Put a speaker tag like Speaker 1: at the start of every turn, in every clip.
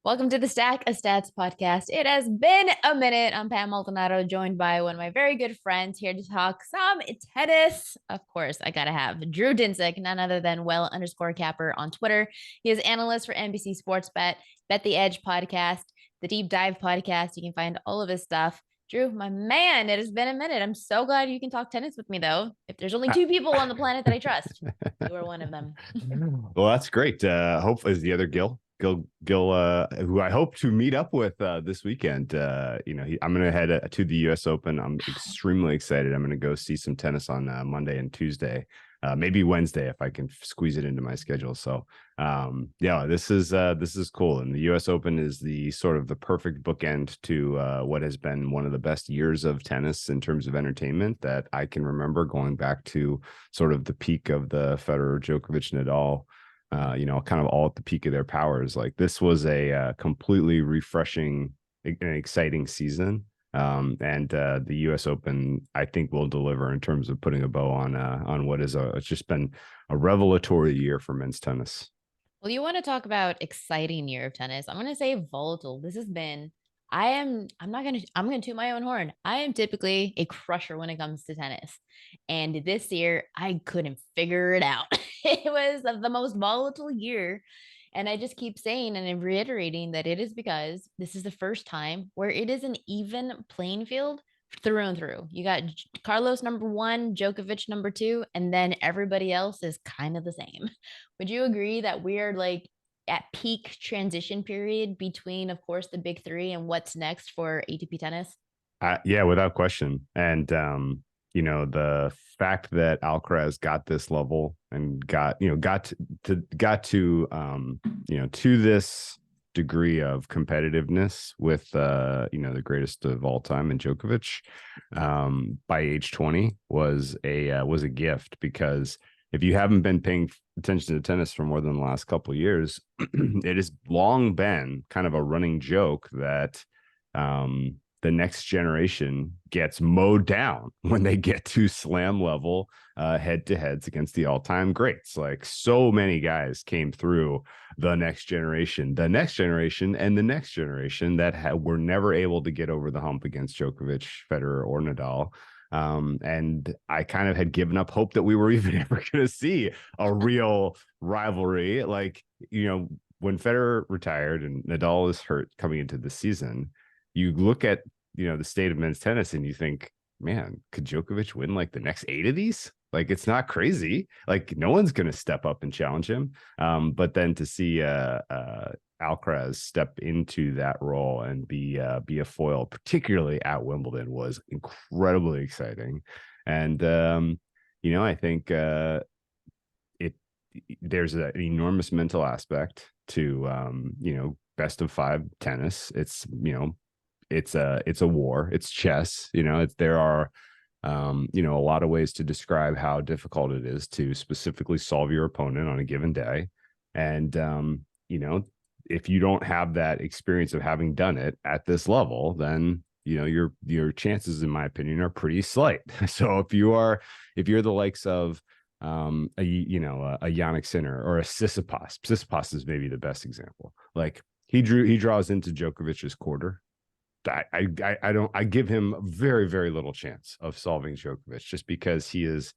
Speaker 1: Welcome to the Stack of Stats podcast. It has been a minute. I'm Pamela Maldonado, joined by one of my very good friends here to talk some tennis. Of course, I gotta have Drew Dinsick, none other than well_capper on Twitter. He is analyst for NBC Sports Bet the Edge podcast, the Deep Dive podcast. You can find all of his stuff. Drew, my man, it has been a minute. I'm so glad you can talk tennis with me, though. If there's only two people on the planet that I trust, you are one of them.
Speaker 2: Well, that's great. Hopefully, is the other Gil, who I hope to meet up with this weekend. I'm going to head to the U.S. Open. I'm extremely excited. I'm going to go see some tennis on Monday and Tuesday, maybe Wednesday if I can squeeze it into my schedule. So, this is cool. And the U.S. Open is the sort of the perfect bookend to what has been one of the best years of tennis in terms of entertainment that I can remember, going back to sort of the peak of the Federer, Djokovic, Nadal. Kind of all at the peak of their powers. Like, this was a completely refreshing and exciting season. And the U.S. Open, I think, will deliver in terms of putting a bow on what is it's just been a revelatory year for men's tennis.
Speaker 1: Well, you want to talk about exciting year of tennis. I'm going to say volatile. This has been, I'm going to toot my own horn. I am typically a crusher when it comes to tennis. And this year, I couldn't figure it out. It was the most volatile year. And I just keep saying and I'm reiterating that it is because this is the first time where it is an even playing field through and through. You got Carlos number one, Djokovic number two, and then everybody else is kind of the same. Would you agree that we're like at peak transition period between, of course, the big three and what's next for ATP tennis?
Speaker 2: Yeah, without question. And the fact that Alcaraz got this level and got to this degree of competitiveness with the greatest of all time in Djokovic by age 20 was a gift, because if you haven't been paying attention to tennis for more than the last couple of years, it has long been kind of a running joke that the next generation gets mowed down when they get to slam level head-to-heads against the all-time greats. Like, so many guys came through the next generation, and the next generation that were never able to get over the hump against Djokovic, Federer, or Nadal. And I kind of had given up hope that we were even ever going to see a real rivalry. Like, when Federer retired and Nadal is hurt coming into the season, you look at the state of men's tennis and you think, man, could Djokovic win like the next 8 of these? Like, it's not crazy. Like, no one's going to step up and challenge him. But then to see Alcaraz step into that role and be a foil, particularly at Wimbledon, was incredibly exciting. And I think there's an enormous mental aspect to best of 5 tennis. It's a war. It's chess. There are a lot of ways to describe how difficult it is to specifically solve your opponent on a given day. And if you don't have that experience of having done it at this level, then your chances, in my opinion, are pretty slight. So if you're the likes of a Jannik Sinner or a Tsitsipas is maybe the best example. Like, he draws into Djokovic's quarter. I give him very, very little chance of solving Djokovic, just because he has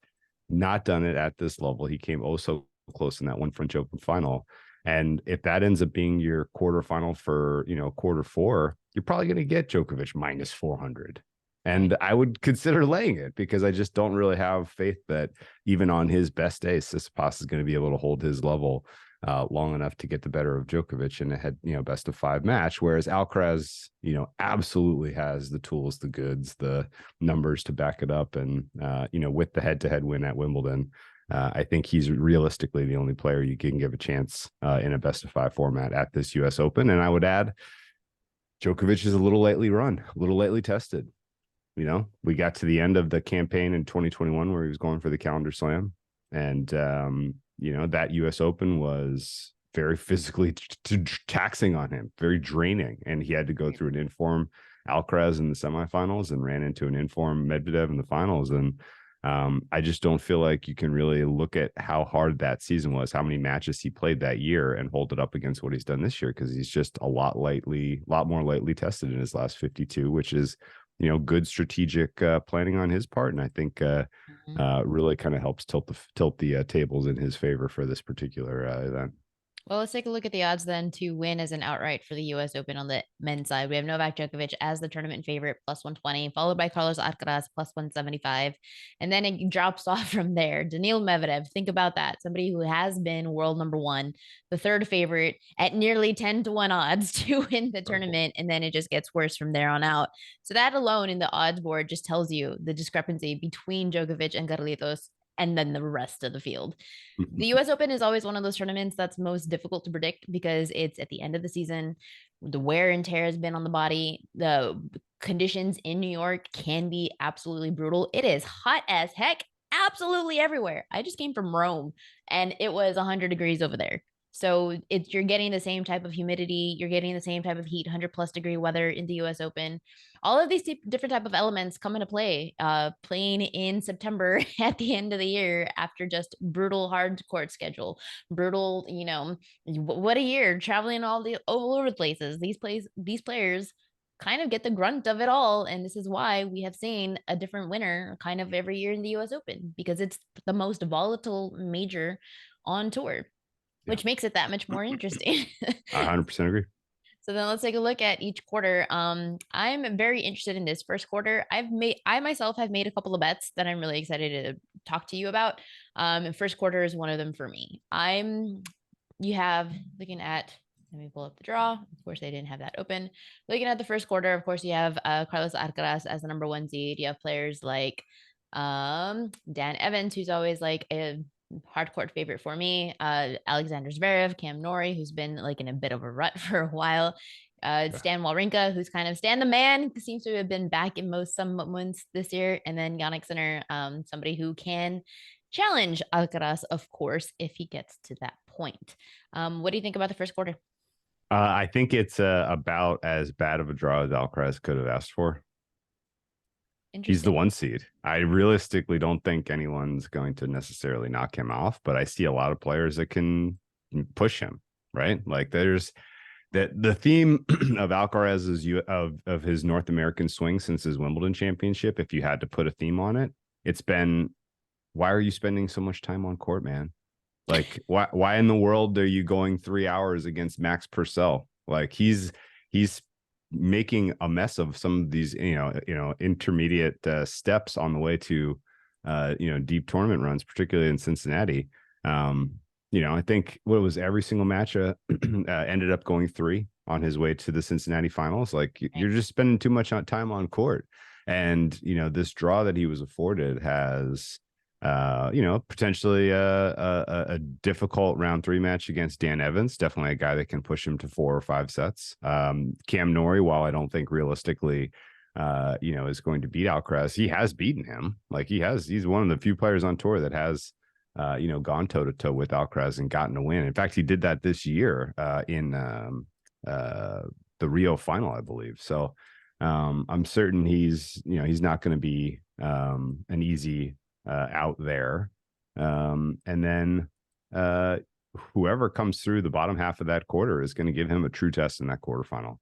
Speaker 2: not done it at this level. He came so close in that one French Open final. And if that ends up being your quarterfinal for, quarter 4, you're probably going to get Djokovic minus 400. And I would consider laying it, because I just don't really have faith that even on his best day, Tsitsipas is going to be able to hold his level long enough to get the better of Djokovic in a head, best of 5 match. Whereas Alcaraz, absolutely has the tools, the goods, the numbers to back it up. And, with the head-to-head win at Wimbledon, I think he's realistically the only player you can give a chance in a best of 5 format at this U.S. Open. And I would add, Djokovic is a little lightly run, a little lightly tested. We got to the end of the campaign in 2021 where he was going for the calendar slam. And, that U.S. Open was very physically taxing on him, very draining. And he had to go through an informed Alcaraz in the semifinals and ran into an informed Medvedev in the finals. And I just don't feel like you can really look at how hard that season was, how many matches he played that year, and hold it up against what he's done this year, because he's just a lot more lightly tested in his last 52, which is, good strategic planning on his part, and I think
Speaker 1: Mhm.
Speaker 2: really kind of helps tilt the tables in his favor for this particular event.
Speaker 1: Well, let's take a look at the odds then to win as an outright for the US Open on the men's side. We have Novak Djokovic as the tournament favorite, plus 120, followed by Carlos Alcaraz, plus 175. And then it drops off from there. Daniil Medvedev, think about that. Somebody who has been world number one, the third favorite at nearly 10 to 1 odds to win the tournament. And then it just gets worse from there on out. So that alone in the odds board just tells you the discrepancy between Djokovic and Carlitos and then the rest of the field. The US Open is always one of those tournaments that's most difficult to predict because it's at the end of the season. The wear and tear has been on the body. The conditions in New York can be absolutely brutal. It is hot as heck absolutely everywhere. I just came from Rome and it was 100 degrees over there. So you're getting the same type of humidity, you're getting the same type of heat, 100 plus degree weather in the US Open. All of these different type of elements come into play. Playing in September at the end of the year after just brutal hard court schedule, brutal, what a year traveling all over the places. These players kind of get the grunt of it all, and this is why we have seen a different winner kind of every year in the US Open, because it's the most volatile major on tour,
Speaker 2: Yeah,
Speaker 1: which makes it that much more interesting.
Speaker 2: 100% agree.
Speaker 1: So then let's take a look at each quarter. I'm very interested in this first quarter. I myself have made a couple of bets that I'm really excited to talk to you about. First quarter is one of them for me. You have looking at, let me pull up the draw. Of course, they didn't have that open. Looking at the first quarter, of course, you have Carlos Alcaraz as the number one seed. You have players like Dan Evans, who's always like a hardcore favorite for me. Alexander Zverev, Cam Norrie, who's been like in a bit of a rut for a while.
Speaker 2: Yeah.
Speaker 1: Stan Wawrinka, who's kind of Stan the man, seems to have been back in some moments this year. And then Jannik Sinner, somebody who can challenge Alcaraz, of course, if he gets to that point. What do you think about the first quarter?
Speaker 2: I think it's about as bad of a draw as Alcaraz could have asked for. He's the
Speaker 1: Interesting.
Speaker 2: one seed. I realistically don't think anyone's going to necessarily knock him off, but I see a lot of players that can push him, right? Like there's the theme of Alcaraz's of his North American swing since his Wimbledon championship, if you had to put a theme on it, it's been, why are you spending so much time on court, man? Like why in the world are you going 3 hours against Max Purcell? Like he's making a mess of some of these intermediate steps on the way to deep tournament runs, particularly in Cincinnati. I think what was every single match ended up going 3 on his way to the Cincinnati finals. Like
Speaker 1: Right.
Speaker 2: you're just spending too much time on court, and this draw that he was afforded has potentially a difficult round 3 match against Dan Evans. Definitely a guy that can push him to 4 or 5 sets. Cam Norrie, while I don't think realistically, is going to beat Alcaraz, he has beaten him. Like he's one of the few players on tour that has, gone toe to toe with Alcaraz and gotten a win. In fact, he did that this year in the Rio final, I believe. So I'm certain he's not going to be an easy out there. And then whoever comes through the bottom half of that quarter is going to give him a true test in that quarterfinal.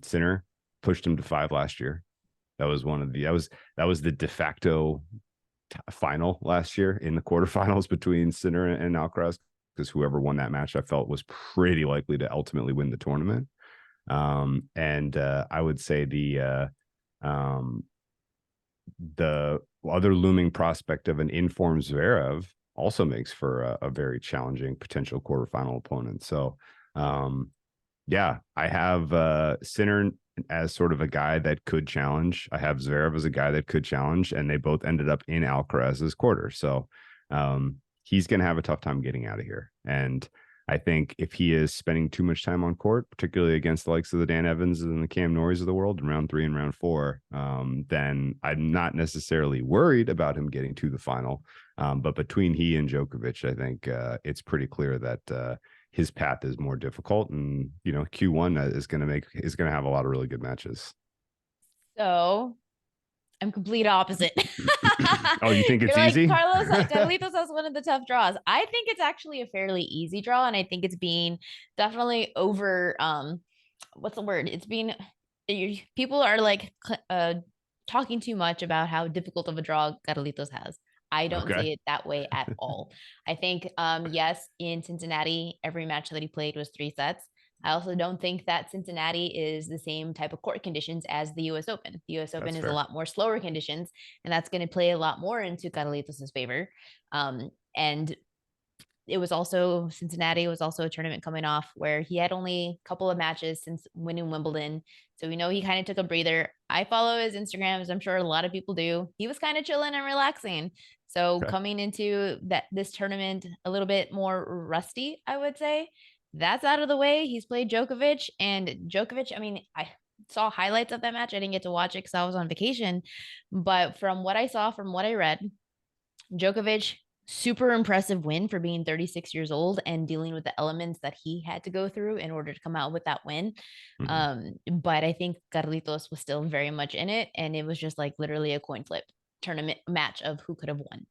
Speaker 2: Sinner pushed him to 5 last year. That was that was the de facto final last year in the quarterfinals between Sinner and Alcaraz, because whoever won that match, I felt was pretty likely to ultimately win the tournament. And I would say the other looming prospect of an informed Zverev also makes for a very challenging potential quarterfinal opponent. So, yeah, I have Sinner as sort of a guy that could challenge. I have Zverev as a guy that could challenge, and they both ended up in Alcaraz's quarter. So, he's going to have a tough time getting out of here. And I think if he is spending too much time on court, particularly against the likes of the Dan Evans and the Cam Norries of the world in round 3 and round 4, then I'm not necessarily worried about him getting to the final. But between he and Djokovic, I think it's pretty clear that his path is more difficult, and Q1 is going to have a lot of really good matches.
Speaker 1: So I'm complete opposite.
Speaker 2: Oh, you think it's
Speaker 1: You're like,
Speaker 2: easy?
Speaker 1: Carlitos has one of the tough draws. I think it's actually a fairly easy draw, and I think it's being definitely over what's the word? It's being people are like talking too much about how difficult of a draw Carlitos has. I don't
Speaker 2: Okay.
Speaker 1: see it that way at all. I think yes, in Cincinnati, every match that he played was 3 sets. I also don't think that Cincinnati is the same type of court conditions as the US Open. The US Open
Speaker 2: That's
Speaker 1: is a
Speaker 2: fair.
Speaker 1: lot more slower conditions, and that's going to play a lot more into Carlitos' favor. And it was also Cincinnati was also a tournament coming off where he had only a couple of matches since winning Wimbledon. So we know he kind of took a breather. I follow his Instagram, as I'm sure a lot of people do. He was kind of chilling and relaxing. So
Speaker 2: Okay.
Speaker 1: coming into this tournament a little bit more rusty, I would say. That's out of the way. He's played Djokovic, and Djokovic, I mean, I saw highlights of that match. I didn't get to watch it because I was on vacation. But from what I saw, from what I read, Djokovic, super impressive win for being 36 years old and dealing with the elements that he had to go through in order to come out with that win.
Speaker 2: Mhm.
Speaker 1: But I think Carlitos was still very much in it, and it was just like literally a coin flip tournament match of who could have won.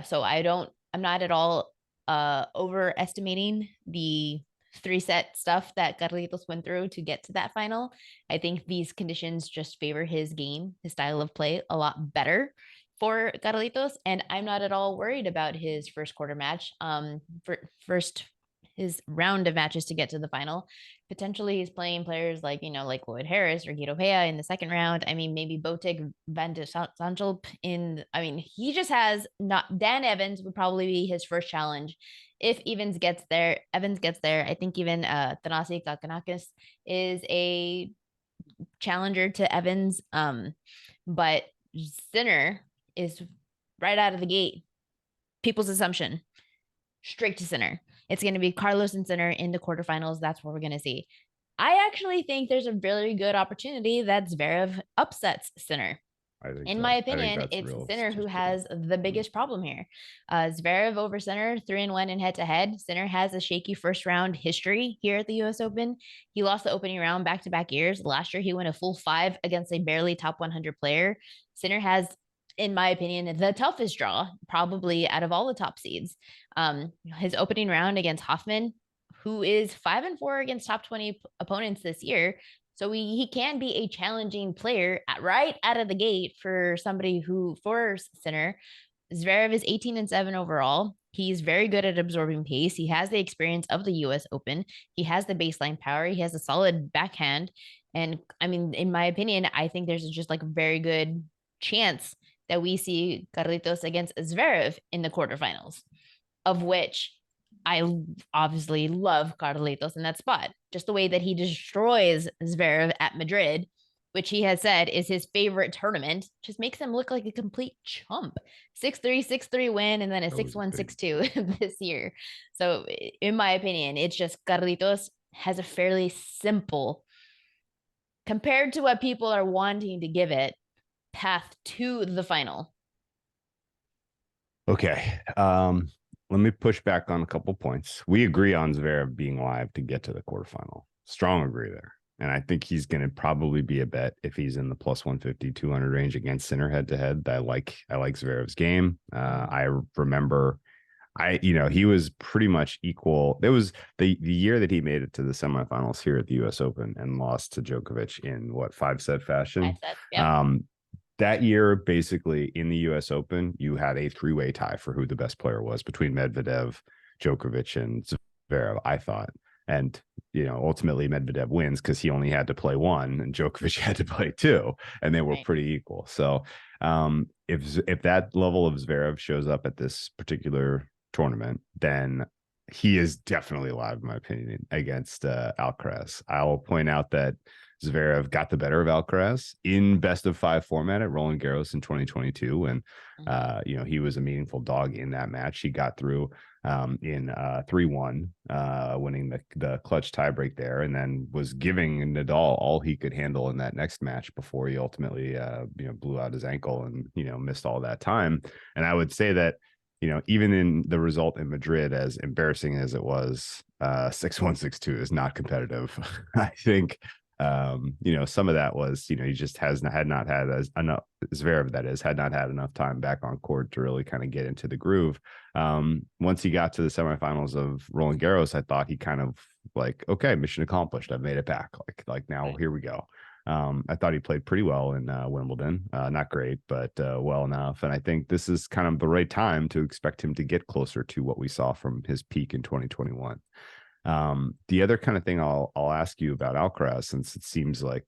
Speaker 1: So I'm not at all overestimating the 3 set stuff that Carlitos went through to get to that final. I think these conditions just favor his game, his style of play a lot better for Carlitos, and I'm not at all worried about his first quarter match. For first his round of matches to get to the final. Potentially, he's playing players like like Lloyd Harris or Guido Pea in the second round. I mean, maybe Botic Van de Sanchel in. I mean, he just has not. Dan Evans would probably be his first challenge if Evans gets there. Evans gets there. I think even Thanasi Kakanakis is a challenger to Evans. But Sinner is right out of the gate. People's assumption straight to Sinner. It's going to be Carlos and Sinner in the quarterfinals. That's what we're going to see. I actually think there's a very good opportunity that Zverev upsets Sinner.
Speaker 2: I think
Speaker 1: In my
Speaker 2: so. I think
Speaker 1: opinion,
Speaker 2: that's
Speaker 1: it's
Speaker 2: real.
Speaker 1: Sinner who
Speaker 2: Just true.
Speaker 1: has the biggest problem here. Zverev over Sinner, 3-1 in head to head. Sinner has a shaky first round history here at the US Open. He lost the opening round back to back years. Last year, he went a full 5 against a barely top 100 player. Sinner has, in my opinion, the toughest draw, probably out of all the top seeds. His opening round against Hoffman, who is 5-4 against top 20 opponents this year, so he can be a challenging player right out of the gate for somebody who, for Sinner. Zverev is 18-7 overall. He's very good at absorbing pace. He has the experience of the US Open. He has the baseline power. He has a solid backhand. And I mean, in my opinion, I think there's just like a very good chance that we see Carlitos against Zverev in the quarterfinals, of which I obviously love Carlitos in that spot. Just the way that he destroys Zverev at Madrid, which he has said is his favorite tournament, just makes him look like a complete chump. 6-3, 6-3 win, and then a
Speaker 2: That was
Speaker 1: 6-1,
Speaker 2: big.
Speaker 1: 6-2 this year. So, in my opinion, it's just Carlitos has a fairly simple, compared to what people are wanting to give it, path to the final.
Speaker 2: Okay. Let me push back on a couple points. We agree on Zverev being live to get to the quarterfinal. Strong agree there. And I think he's going to probably be a bet if he's in the plus 150, 200 range against Sinner head to head. I like Zverev's game. I remember he was pretty much equal. There was the year that he made it to the semifinals here at the US Open and lost to Djokovic in what 5-set
Speaker 1: I
Speaker 2: fashion.
Speaker 1: said, yep.
Speaker 2: That year, basically in the US Open, you had a 3-way tie for who the best player was between Medvedev, Djokovic, and Zverev, I thought. And, ultimately Medvedev wins because he only had to play one and Djokovic had to play two, and they were
Speaker 1: Right.
Speaker 2: pretty equal. So if that level of Zverev shows up at this particular tournament, then he is definitely live, in my opinion, against Alcaraz. I'll point out that Zverev got the better of Alcaraz in best of 5 format at Roland Garros in 2022. And, he was a meaningful dog in that match. He got through in 3-1, winning the clutch tiebreak there, and then was giving Nadal all he could handle in that next match before he ultimately, blew out his ankle and, missed all that time. And I would say that, even in the result in Madrid, as embarrassing as it was, 6-1, 6-2 is not competitive. I think Some of that was, he just had not had as enough, Zverev that is, had not had enough time back on court to really kind of get into the groove. Once he got to the semifinals of Roland Garros, I thought he kind of like, okay, mission accomplished. I've made it back. Like now here we go. I thought he played pretty well in Wimbledon. Not great, but well enough. And I think this is kind of the right time to expect him to get closer to what we saw from his peak in 2021. The other kind of thing I'll ask you about Alcaraz, since it seems like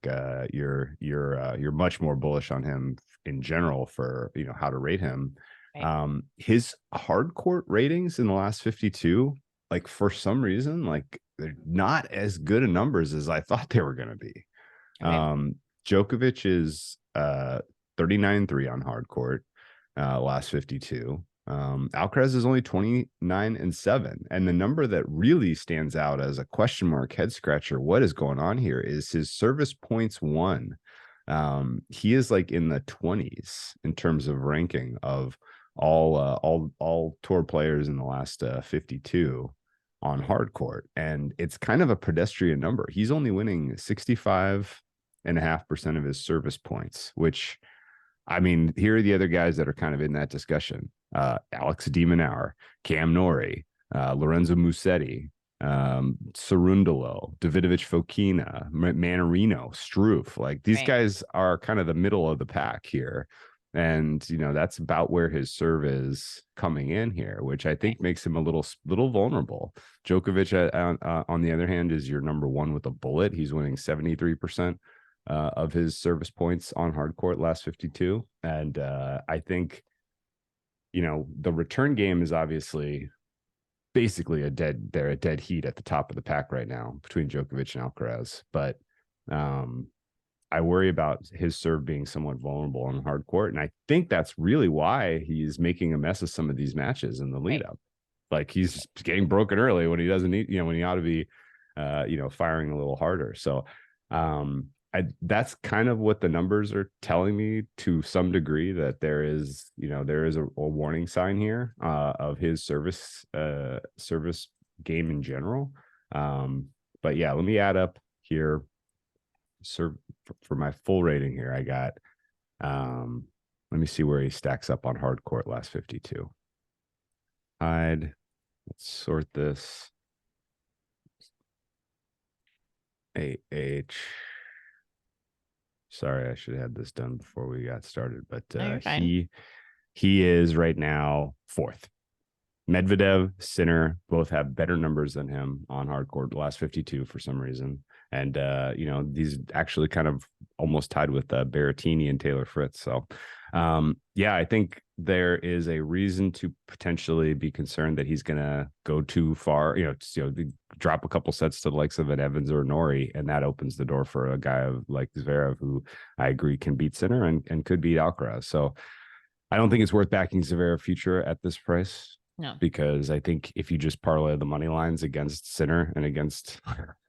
Speaker 2: you're much more bullish on him in general for how to rate him.
Speaker 1: Right.
Speaker 2: His hard court ratings in the last 52, like for some reason, like they're not as good a numbers as I thought they were going to be.
Speaker 1: Okay.
Speaker 2: Djokovic is 39-3 on hard court last 52. Alcaraz is only 29-7. And the number that really stands out as a question mark head scratcher, what is going on here, is his service points won. He is like in the 20s in terms of ranking of all tour players in the last 52 on hard court. And it's kind of a pedestrian number. He's only winning 65.5% of his service points, which, I mean, here are the other guys that are kind of in that discussion. Alex de Minaur, Cam Norrie, Lorenzo Musetti, Cerundolo, Davidovich Fokina, Manarino, Struff. Like these
Speaker 1: Right.
Speaker 2: guys are kind of the middle of the pack here. And, that's about where his serve is coming in here, which I think makes him a little vulnerable. Djokovic, on the other hand, is your number one with a bullet. He's winning 73% of his service points on hard court last 52. And I think, the return game is obviously basically a dead heat at the top of the pack right now between Djokovic and Alcaraz. But I worry about his serve being somewhat vulnerable on hard court. And I think that's really why he's making a mess of some of these matches in the lead up. Like he's getting broken early when he doesn't need, when he ought to be, firing a little harder. So that's kind of what the numbers are telling me to some degree, that there is a warning sign here of his service game in general. But yeah, let me add up here. For my full rating here, I got let me see where he stacks up on hard court last 52. Let's sort this. AH. Sorry, I should have had this done before we got started, but he is right now fourth. Medvedev, Sinner both have better numbers than him on hard court the last 52 for some reason. And, these actually kind of almost tied with Berrettini and Taylor Fritz. So, I think there is a reason to potentially be concerned that he's going to go too far, drop a couple sets to the likes of an Evans or Norrie, and that opens the door for a guy like Zverev, who I agree can beat Sinner and could beat Alcaraz. So I don't think it's worth backing Zverev future at this price.
Speaker 1: No.
Speaker 2: Because I think if you just parlay the money lines against Sinner and against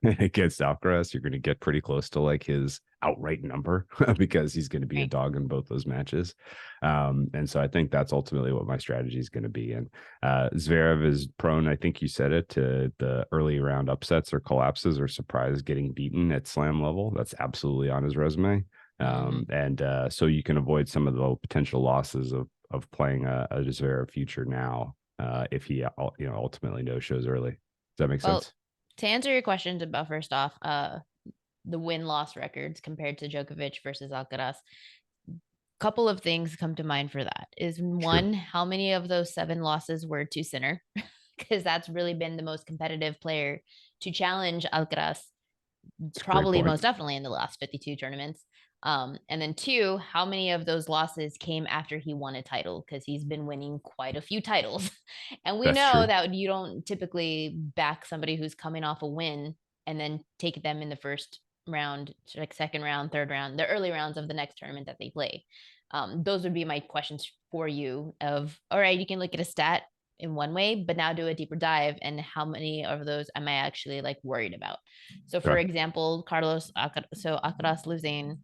Speaker 2: Alcaraz, you're going to get pretty close to like his outright number because he's going to be a dog in both those matches. And so I think that's ultimately what my strategy is going to be. And Zverev is prone, I think you said it, to the early round upsets or collapses or surprise getting beaten at slam level. That's absolutely on his resume. And so you can avoid some of the potential losses of playing a Zverev future now. If he ultimately no shows early. Does that make sense?
Speaker 1: To answer your questions about, first off, the win-loss records compared to Djokovic versus Alcaraz, couple of things come to mind for that. Is one, how many of those 7 losses were to Sinner? Because that's really been the most competitive player to challenge Alcaraz, probably most definitely in the last 52 tournaments. And then 2, how many of those losses came after he won a title? Because he's been winning quite a few titles. And we know that you don't typically back somebody who's coming off a win and then take them in the first round, like second round, third round, the early rounds of the next tournament that they play. Those would be my questions for you of, all right, you can look at a stat in one way, but now do a deeper dive, and how many of those am I actually like worried about? So for example, Alcaraz losing,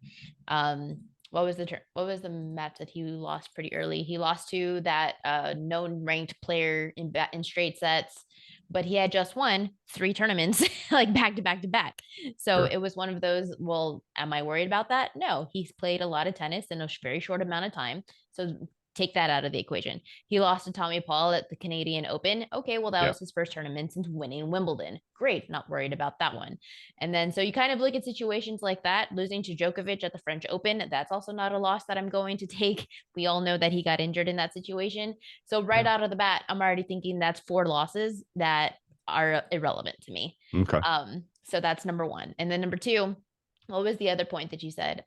Speaker 1: what was the match that he lost pretty early? He lost to that known ranked player in straight sets but he had just won 3 tournaments like back to back to back. So
Speaker 2: Sure.
Speaker 1: it was one of those, well, am I worried about that? No, he's played a lot of tennis in a very short amount of time. So take that out of the equation. He lost to Tommy Paul at the Canadian Open. Okay, well, that
Speaker 2: Yeah.
Speaker 1: was his first tournament since winning Wimbledon. Great, not worried about that one. And then so you kind of look at situations like that, losing to Djokovic at the French Open. That's also not a loss that I'm going to take. We all know that he got injured in that situation. So right
Speaker 2: Yeah.
Speaker 1: out of the bat, I'm already thinking that's 4 losses that are irrelevant to me.
Speaker 2: Okay.
Speaker 1: So that's number one. And then number two, what was the other point that you said?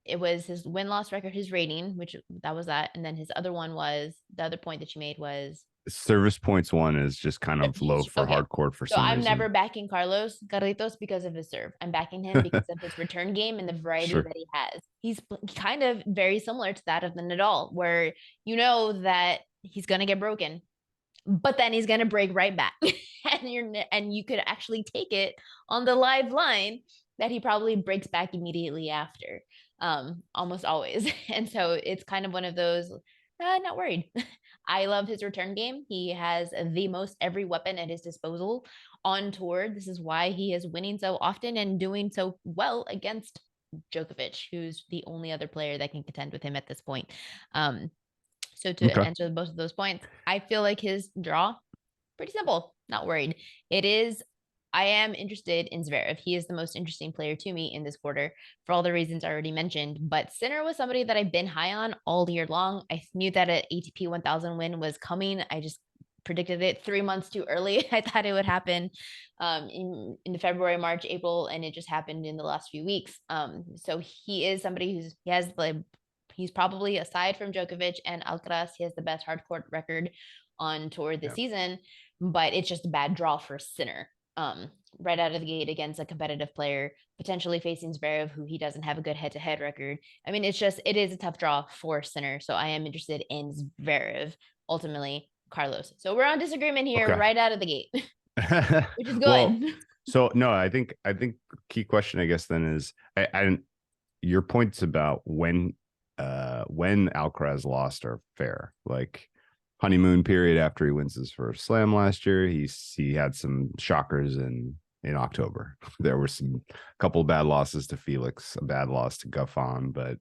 Speaker 1: It was his win-loss record, his rating, which that was that. And then his other one was the other point that you made was
Speaker 2: Service points one is just kind of low for
Speaker 1: okay.
Speaker 2: hard court for
Speaker 1: So
Speaker 2: some
Speaker 1: I'm never
Speaker 2: reason.
Speaker 1: backing Carlitos because of his serve. I'm backing him because of his return game and the variety
Speaker 2: Sure.
Speaker 1: that he has. He's kind of very similar to that of the Nadal, where you know that he's gonna get broken, but then he's gonna break right back, and you could actually take it on the live line that he probably breaks back immediately after, almost always. And so it's kind of one of those. Not worried. I love his return game. He has the most every weapon at his disposal on tour. This is why he is winning so often and doing so well against Djokovic, who's the only other player that can contend with him at this point. Um, so to
Speaker 2: Okay.
Speaker 1: answer both of those points, I feel like his draw pretty simple. Not worried. It is. I am interested in Zverev. He is the most interesting player to me in this quarter for all the reasons I already mentioned. But Sinner was somebody that I've been high on all year long. I knew that an ATP 1000 win was coming. I just predicted it 3 months too early. I thought it would happen in February, March, April, and it just happened in the last few weeks. So he is somebody he has like he's probably, aside from Djokovic and Alcaraz, he has the best hard court record on tour this
Speaker 2: Yeah.
Speaker 1: season, but it's just a bad draw for Sinner. Right out of the gate against a competitive player, potentially facing Zverev, who he doesn't have a good head-to-head record. I mean, it is a tough draw for Sinner. So I am interested in Zverev, ultimately Carlos. So we're on disagreement here
Speaker 2: Okay.
Speaker 1: right out of the gate, which is
Speaker 2: Well,
Speaker 1: good.
Speaker 2: so no, I think the key question I guess then is I your points about when Alcaraz lost are fair. Like honeymoon period after he wins his first slam last year, he had some shockers in October. There were some couple of bad losses to Felix, a bad loss to Guffon, but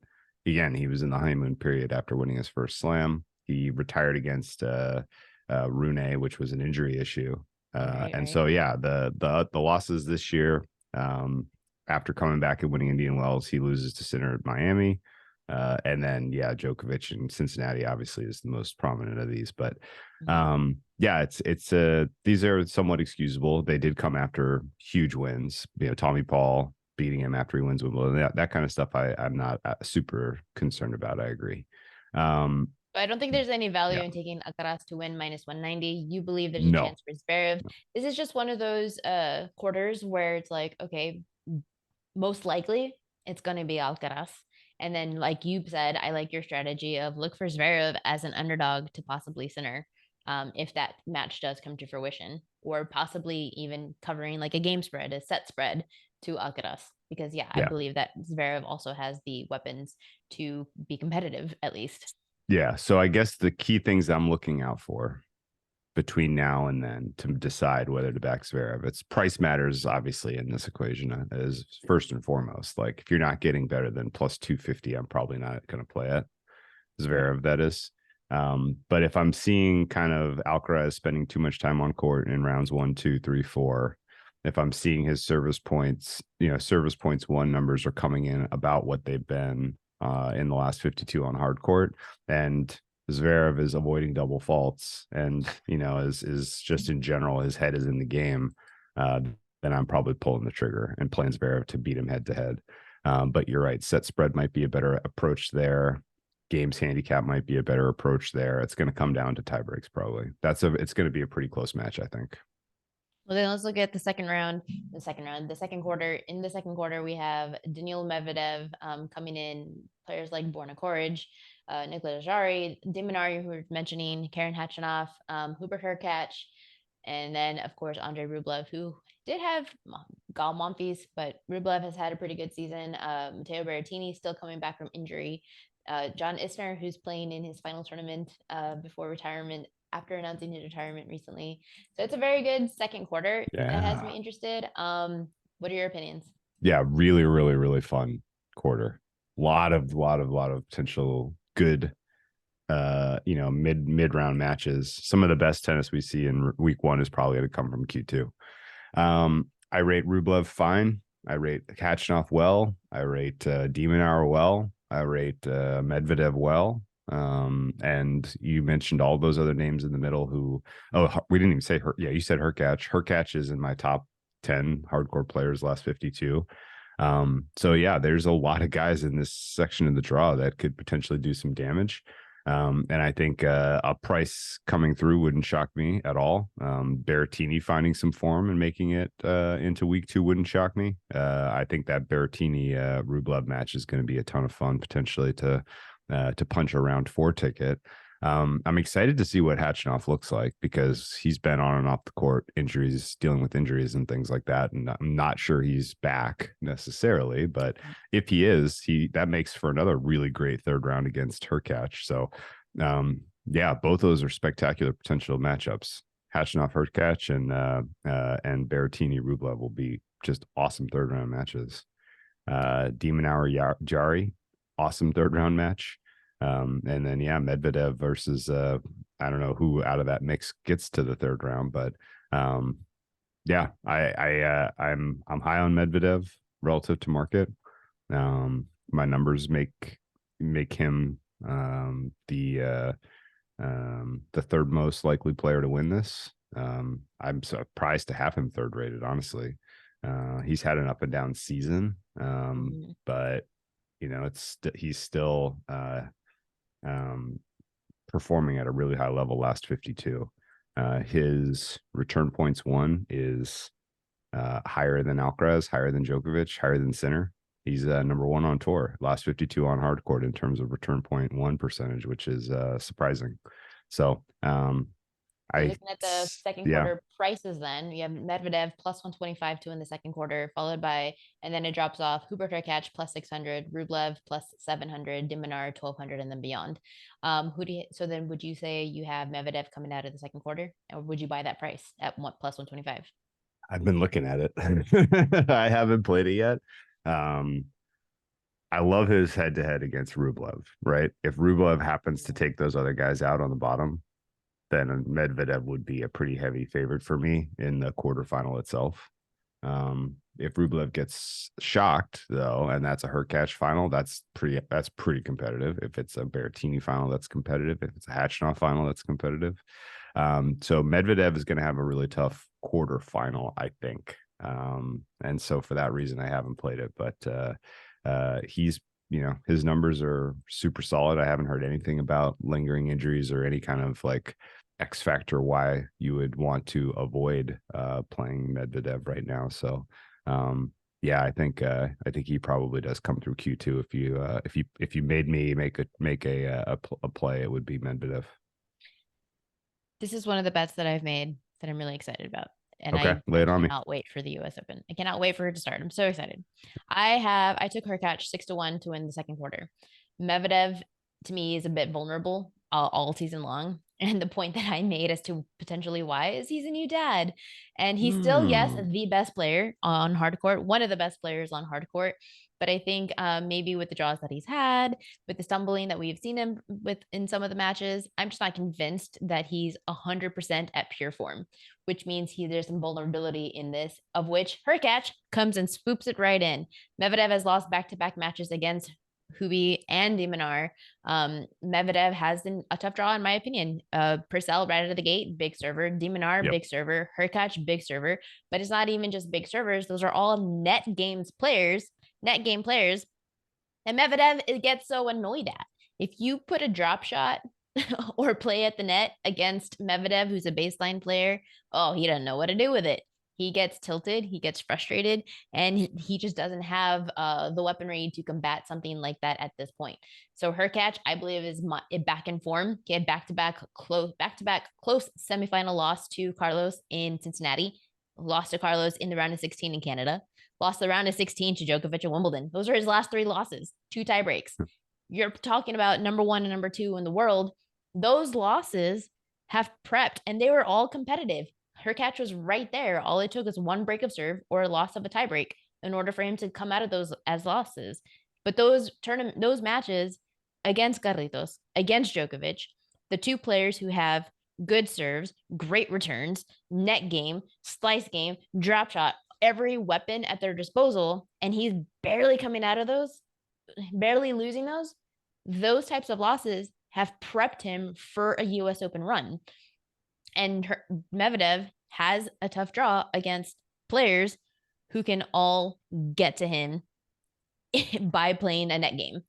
Speaker 2: again, he was in the honeymoon period after winning his first slam. He retired against Rune, which was an injury issue.
Speaker 1: Right,
Speaker 2: And
Speaker 1: right.
Speaker 2: so yeah, the losses this year, after coming back and winning Indian Wells, he loses to Sinner at Miami. And then yeah, Djokovic in Cincinnati obviously is the most prominent of these. But
Speaker 1: Mhm.
Speaker 2: yeah, it's these are somewhat excusable. They did come after huge wins. You know, Tommy Paul beating him after he wins Wimbledon. That kind of stuff I'm not super concerned about. I agree. Um,
Speaker 1: I don't think there's any value
Speaker 2: yeah,
Speaker 1: in taking Alcaraz to win minus 190. You believe there's a
Speaker 2: no,
Speaker 1: chance for Zverev. This is just one of those quarters where it's like, okay, most likely it's going to be Alcaraz. And then, like you said, I like your strategy of look for Zverev as an underdog to possibly Sinner, if that match does come to fruition, or possibly even covering like a game spread, a set spread to Alcaraz. Because, yeah, I
Speaker 2: yeah,
Speaker 1: believe that Zverev also has the weapons to be competitive, at least.
Speaker 2: yeah. So I guess the key things I'm looking out for between now and then to decide whether to back Zverev. It's price matters obviously in this equation is first and foremost. Like if you're not getting better than plus 250, I'm probably not going to play it.
Speaker 1: Right.
Speaker 2: Zverev, that is. But if I'm seeing kind of Alcaraz spending too much time on court in rounds 1, 2, 3, 4, if I'm seeing his service points, service points one numbers are coming in about what they've been in the last 52 on hard court, and Zverev is avoiding double faults, and is just in general his head is in the game. Then I'm probably pulling the trigger and playing Zverev to beat him head to head. But you're right, set spread might be a better approach there. Games handicap might be a better approach there. It's going to come down to tie breaks probably. It's going to be a pretty close match, I think.
Speaker 1: Well, then let's look at the second round. The second quarter. In the second quarter, we have Daniil Medvedev coming in. Players like Borna Koric, Nicolas Jari, Diminari, who we're mentioning, Karen Hachanoff, Hubert Hurkacz, and then of course Andre Rublev, who did have Gal Monfils, but Rublev has had a pretty good season. Matteo Berrettini still coming back from injury. John Isner, who's playing in his final tournament before retirement after announcing his retirement recently. So it's a very good second quarter that has me
Speaker 2: Yeah.
Speaker 1: interested. What are your opinions?
Speaker 2: Yeah, really, really, really fun quarter. Lot of potential good mid round matches. Some of the best tennis we see in week one is probably going to come from Q2. I rate Rublev fine. I rate Kachanov well. I rate Demonauer well. I rate Medvedev well. And you mentioned all those other names in the middle who, oh, we didn't even say her. Yeah, you said Hurkacz. Hurkacz is in my top 10 hardcore players last 52. So yeah, there's a lot of guys in this section of the draw that could potentially do some damage. And I think a Price coming through wouldn't shock me at all. Berrettini finding some form and making it into week two wouldn't shock me. I think that Berrettini Rublev match is going to be a ton of fun potentially to punch a round four ticket. I'm excited to see what Hatchnoff looks like because he's been on and off the court injuries, dealing with injuries and things like that. And I'm not sure he's back necessarily, but if he is, that makes for another really great third round against Hurkacz. So yeah, both those are spectacular potential matchups. Hatchnoff Hurkacz and Berrettini Rublev will be just awesome third round matches. Demonauer Jari, awesome third round match. And then yeah, Medvedev versus I don't know who out of that mix gets to the third round, but yeah, I'm high on Medvedev relative to market. My numbers make him the third most likely player to win this. I'm surprised to have him third rated, honestly. He's had an up and down season, but you know, he's still performing at a really high level last 52. His return points won is higher than Alcaraz, higher than Djokovic, higher than Sinner. He's number one on tour, last 52 on hard court in terms of return point one percentage, which is surprising. So
Speaker 1: So looking at the second
Speaker 2: yeah.
Speaker 1: quarter prices, then you have Medvedev plus 125 to win the second quarter, followed by, and then it drops off Hubert Hurkacz plus 600, Rublev plus 700, Diminar 1200, and then beyond. So then would you say you have Medvedev coming out of the second quarter, or would you buy that price at plus 125?
Speaker 2: I've been looking at it. I haven't played it yet. I love his head to head against Rublev, right? If Rublev happens to take those other guys out on the bottom, then Medvedev would be a pretty heavy favorite for me in the quarterfinal itself. If Rublev gets shocked though, and that's a Hurkacz final, that's pretty competitive. If it's a Berrettini final, that's competitive. If it's a Hatchnoff final, that's competitive. So Medvedev is going to have a really tough quarterfinal, I think. And so for that reason, I haven't played it, but he's, you know, his numbers are super solid. I haven't heard anything about lingering injuries or any kind of like X factor why you would want to avoid playing Medvedev right now. So yeah, I think he probably does come through Q2. If you made me make a play, it would be Medvedev.
Speaker 1: This is one of the bets that I've made that I'm really excited about. And
Speaker 2: Okay, lay
Speaker 1: I
Speaker 2: it on me.
Speaker 1: cannot wait for the US Open. I cannot wait for it to start. I'm so excited. I took Hurkacz 6-1 to win the second quarter. Medvedev to me is a bit vulnerable all season long. And the point that I made as to potentially why is he's a new dad. And he's still, yes, the best player on hard court, one of the best players on hard court. But I think maybe with the draws that he's had, with the stumbling that we've seen him with in some of the matches, I'm just not convinced that he's 100% at pure form, which means there's some vulnerability in this, of which Hurkacz comes and swoops it right in. Medvedev has lost back-to-back matches against Hubi and Diminar. Medvedev has been a tough draw, in my opinion. Purcell right out of the gate, big server. Diminar,
Speaker 2: Yep.
Speaker 1: big server. Hurkacz, big server. But it's not even just big servers. Those are all net game players. And Medvedev gets so annoyed at. If you put a drop shot or play at the net against Medvedev, who's a baseline player, oh, he doesn't know what to do with it. He gets tilted, he gets frustrated, and he just doesn't have the weaponry to combat something like that at this point. So Hurkacz, I believe, is back in form. He had back-to-back close semifinal loss to Carlos in Cincinnati, lost to Carlos in the round of 16 in Canada, lost the round of 16 to Djokovic at Wimbledon. Those are his last three losses, 2 tie breaks. You're talking about number one and number two in the world. Those losses have prepped, and they were all competitive. Hurkacz was right there. All it took was one break of serve or a loss of a tiebreak in order for him to come out of those as losses. But those matches against Carlitos, against Djokovic, the two players who have good serves, great returns, net game, slice game, drop shot, every weapon at their disposal, and he's barely coming out of those, barely losing those types of losses have prepped him for a US Open run. And Medvedev has a tough draw against players who can all get to him by playing a net game.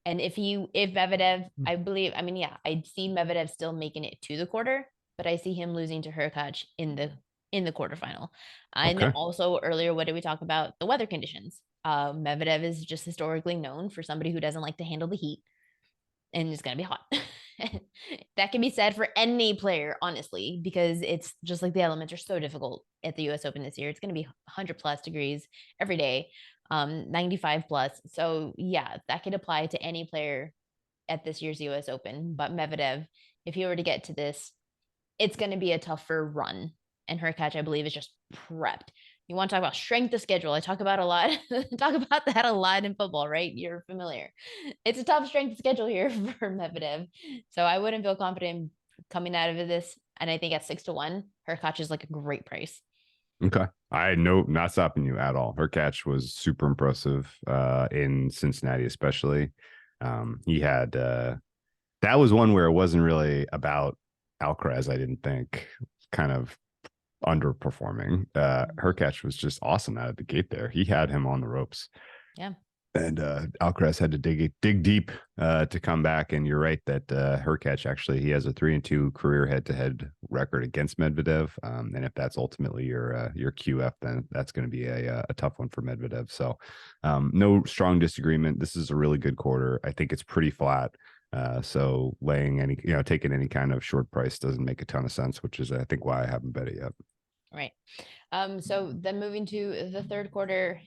Speaker 1: And if Medvedev, I believe, I mean, yeah, I see Medvedev still making it to the quarter, but I see him losing to Hurkacz in the quarterfinal. And
Speaker 2: Okay.
Speaker 1: also earlier, what did we talk about? The weather conditions. Medvedev is just historically known for somebody who doesn't like to handle the heat, and it's gonna be hot. That can be said for any player, honestly, because it's just like the elements are so difficult at the US Open this year. It's gonna be 100 plus degrees every day, 95 plus. So yeah, that could apply to any player at this year's US Open. But Medvedev, if he were to get to this, it's going to be a tougher run. And Hurkacz, I believe, is just prepped. You want to talk about strength of schedule? I talk about a lot. Talk about that a lot in football, right? You're familiar. It's a tough strength of schedule here for Medvedev, so I wouldn't feel confident coming out of this. And I think at 6-1, Hurkacz is like a great price.
Speaker 2: Okay. I know, not stopping you at all. Her catch was super impressive in Cincinnati, especially. He had that was one where it wasn't really about Alcaraz, I didn't think, kind of underperforming. Her catch was just awesome out of the gate there. He had him on the ropes.
Speaker 1: Yeah.
Speaker 2: And Alcaraz had to dig deep to come back. And you're right that Hurkacz actually he has a 3-2 career head-to-head record against Medvedev. And if that's ultimately your QF, then that's going to be a tough one for Medvedev. So no strong disagreement. This is a really good quarter. I think it's pretty flat. So laying any taking any kind of short price doesn't make a ton of sense, which is I think why I haven't bet it yet.
Speaker 1: Right. So then moving to the third quarter,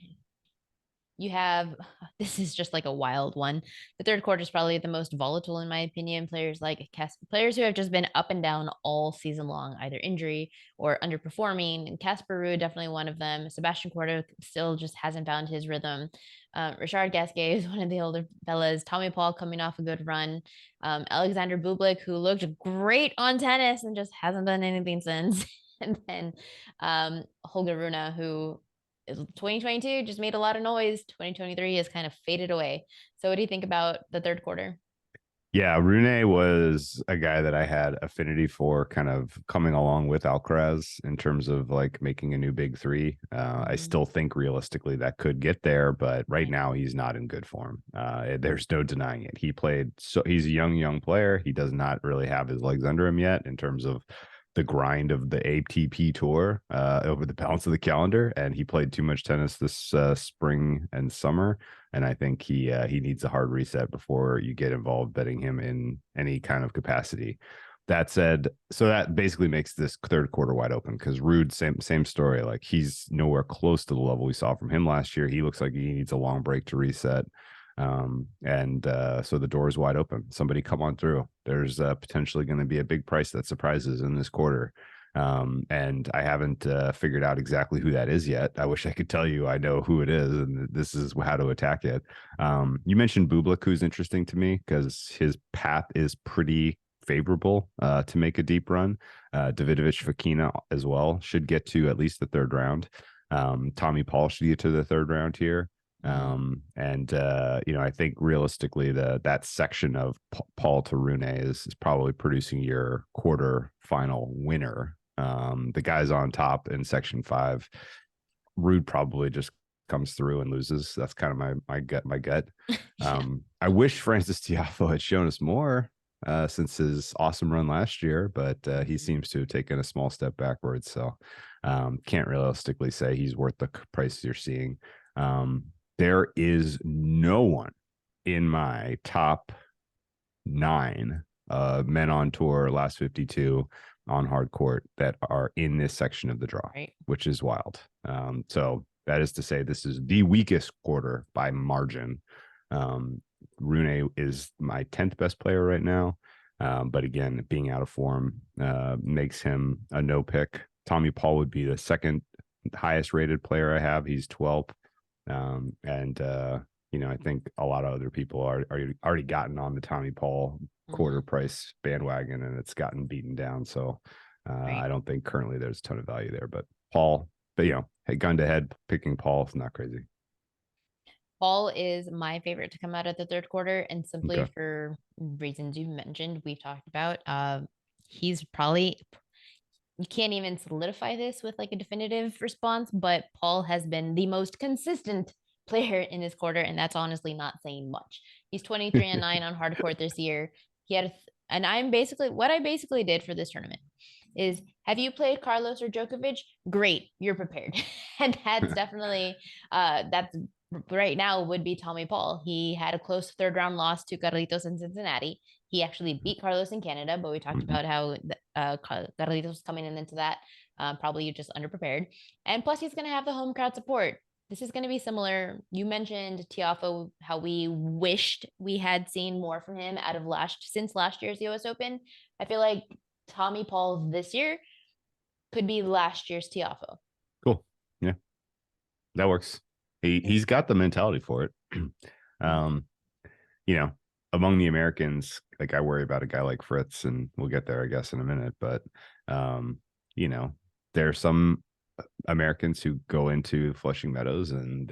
Speaker 1: you have this is just like a wild one. The third quarter is probably the most volatile in my opinion. Players who have just been up and down all season long, either injury or underperforming. And Casper Ruud definitely one of them. Sebastian Corda still just hasn't found his rhythm. Richard Gasquet is one of the older fellas. Tommy Paul coming off a good run. Alexander Bublik, who looked great on tennis and just hasn't done anything since. And then Holger Rune, who 2022 just made a lot of noise. 2023 has kind of faded away. So what do you think about the third quarter?
Speaker 2: Yeah, Rune was a guy that I had affinity for, kind of coming along with Alcaraz in terms of like making a new big three. I still think realistically that could get there, but right now he's not in good form. There's no denying it. He's a young player. He does not really have his legs under him yet in terms of the grind of the ATP tour over the balance of the calendar, and he played too much tennis this spring and summer. And I think he needs a hard reset before you get involved betting him in any kind of capacity. That said, so that basically makes this third quarter wide open because Ruud, same story. Like he's nowhere close to the level we saw from him last year. He looks like he needs a long break to reset. So the door is wide open. Somebody come on through. There's potentially going to be a big price that surprises in this quarter. And I haven't figured out exactly who that is yet. I wish I could tell you I know who it is, and this is how to attack it. You mentioned Bublik, who's interesting to me because his path is pretty favorable to make a deep run. Davidovich Fokina as well should get to at least the third round. Tommy Paul should get to the third round here. I think realistically that section of Paul to Rune is probably producing your quarter final winner. The guys on top in section 5, Ruud probably just comes through and loses. That's kind of my gut.
Speaker 1: Yeah.
Speaker 2: I wish Francis Tiafoe had shown us more since his awesome run last year, but he seems to have taken a small step backwards. So can't realistically say he's worth the price you're seeing. There is no one in my top 9 men on tour, last 52 on hard court that are in this section of the draw,
Speaker 1: Right.
Speaker 2: which is wild. So that is to say, this is the weakest quarter by margin. Rune is my 10th best player right now. But again, being out of form makes him a no pick. Tommy Paul would be the second highest rated player I have. He's 12th. And I think a lot of other people are already gotten on the Tommy Paul quarter price bandwagon, and it's gotten beaten down. So
Speaker 1: Right.
Speaker 2: I don't think currently there's a ton of value there. But Paul, hey, gun to head, picking Paul is not crazy.
Speaker 1: Paul is my favorite to come out of the third quarter, and simply
Speaker 2: Okay.
Speaker 1: for reasons you mentioned, we've talked about. He's probably, you can't even solidify this with like a definitive response, but Paul has been the most consistent player in this quarter, and that's honestly not saying much. He's 23-9 on hard court this year. He had, and I'm basically what I basically did for this tournament is, have you played Carlos or Djokovic? Great, you're prepared. And that's definitely that's right now would be Tommy Paul. He had a close third round loss to Carlitos in Cincinnati. He actually beat Carlos in Canada, but we talked about how Carlitos was coming into that probably just underprepared. And plus, he's going to have the home crowd support. This is going to be similar. You mentioned Tiafoe, how we wished we had seen more from him out of since last year's US Open. I feel like Tommy Paul this year could be last year's Tiafoe.
Speaker 2: Cool. Yeah, that works. He's got the mentality for it. um, you know, among the Americans, like I worry about a guy like Fritz, and we'll get there, I guess, in a minute. But um, there are some Americans who go into Flushing Meadows and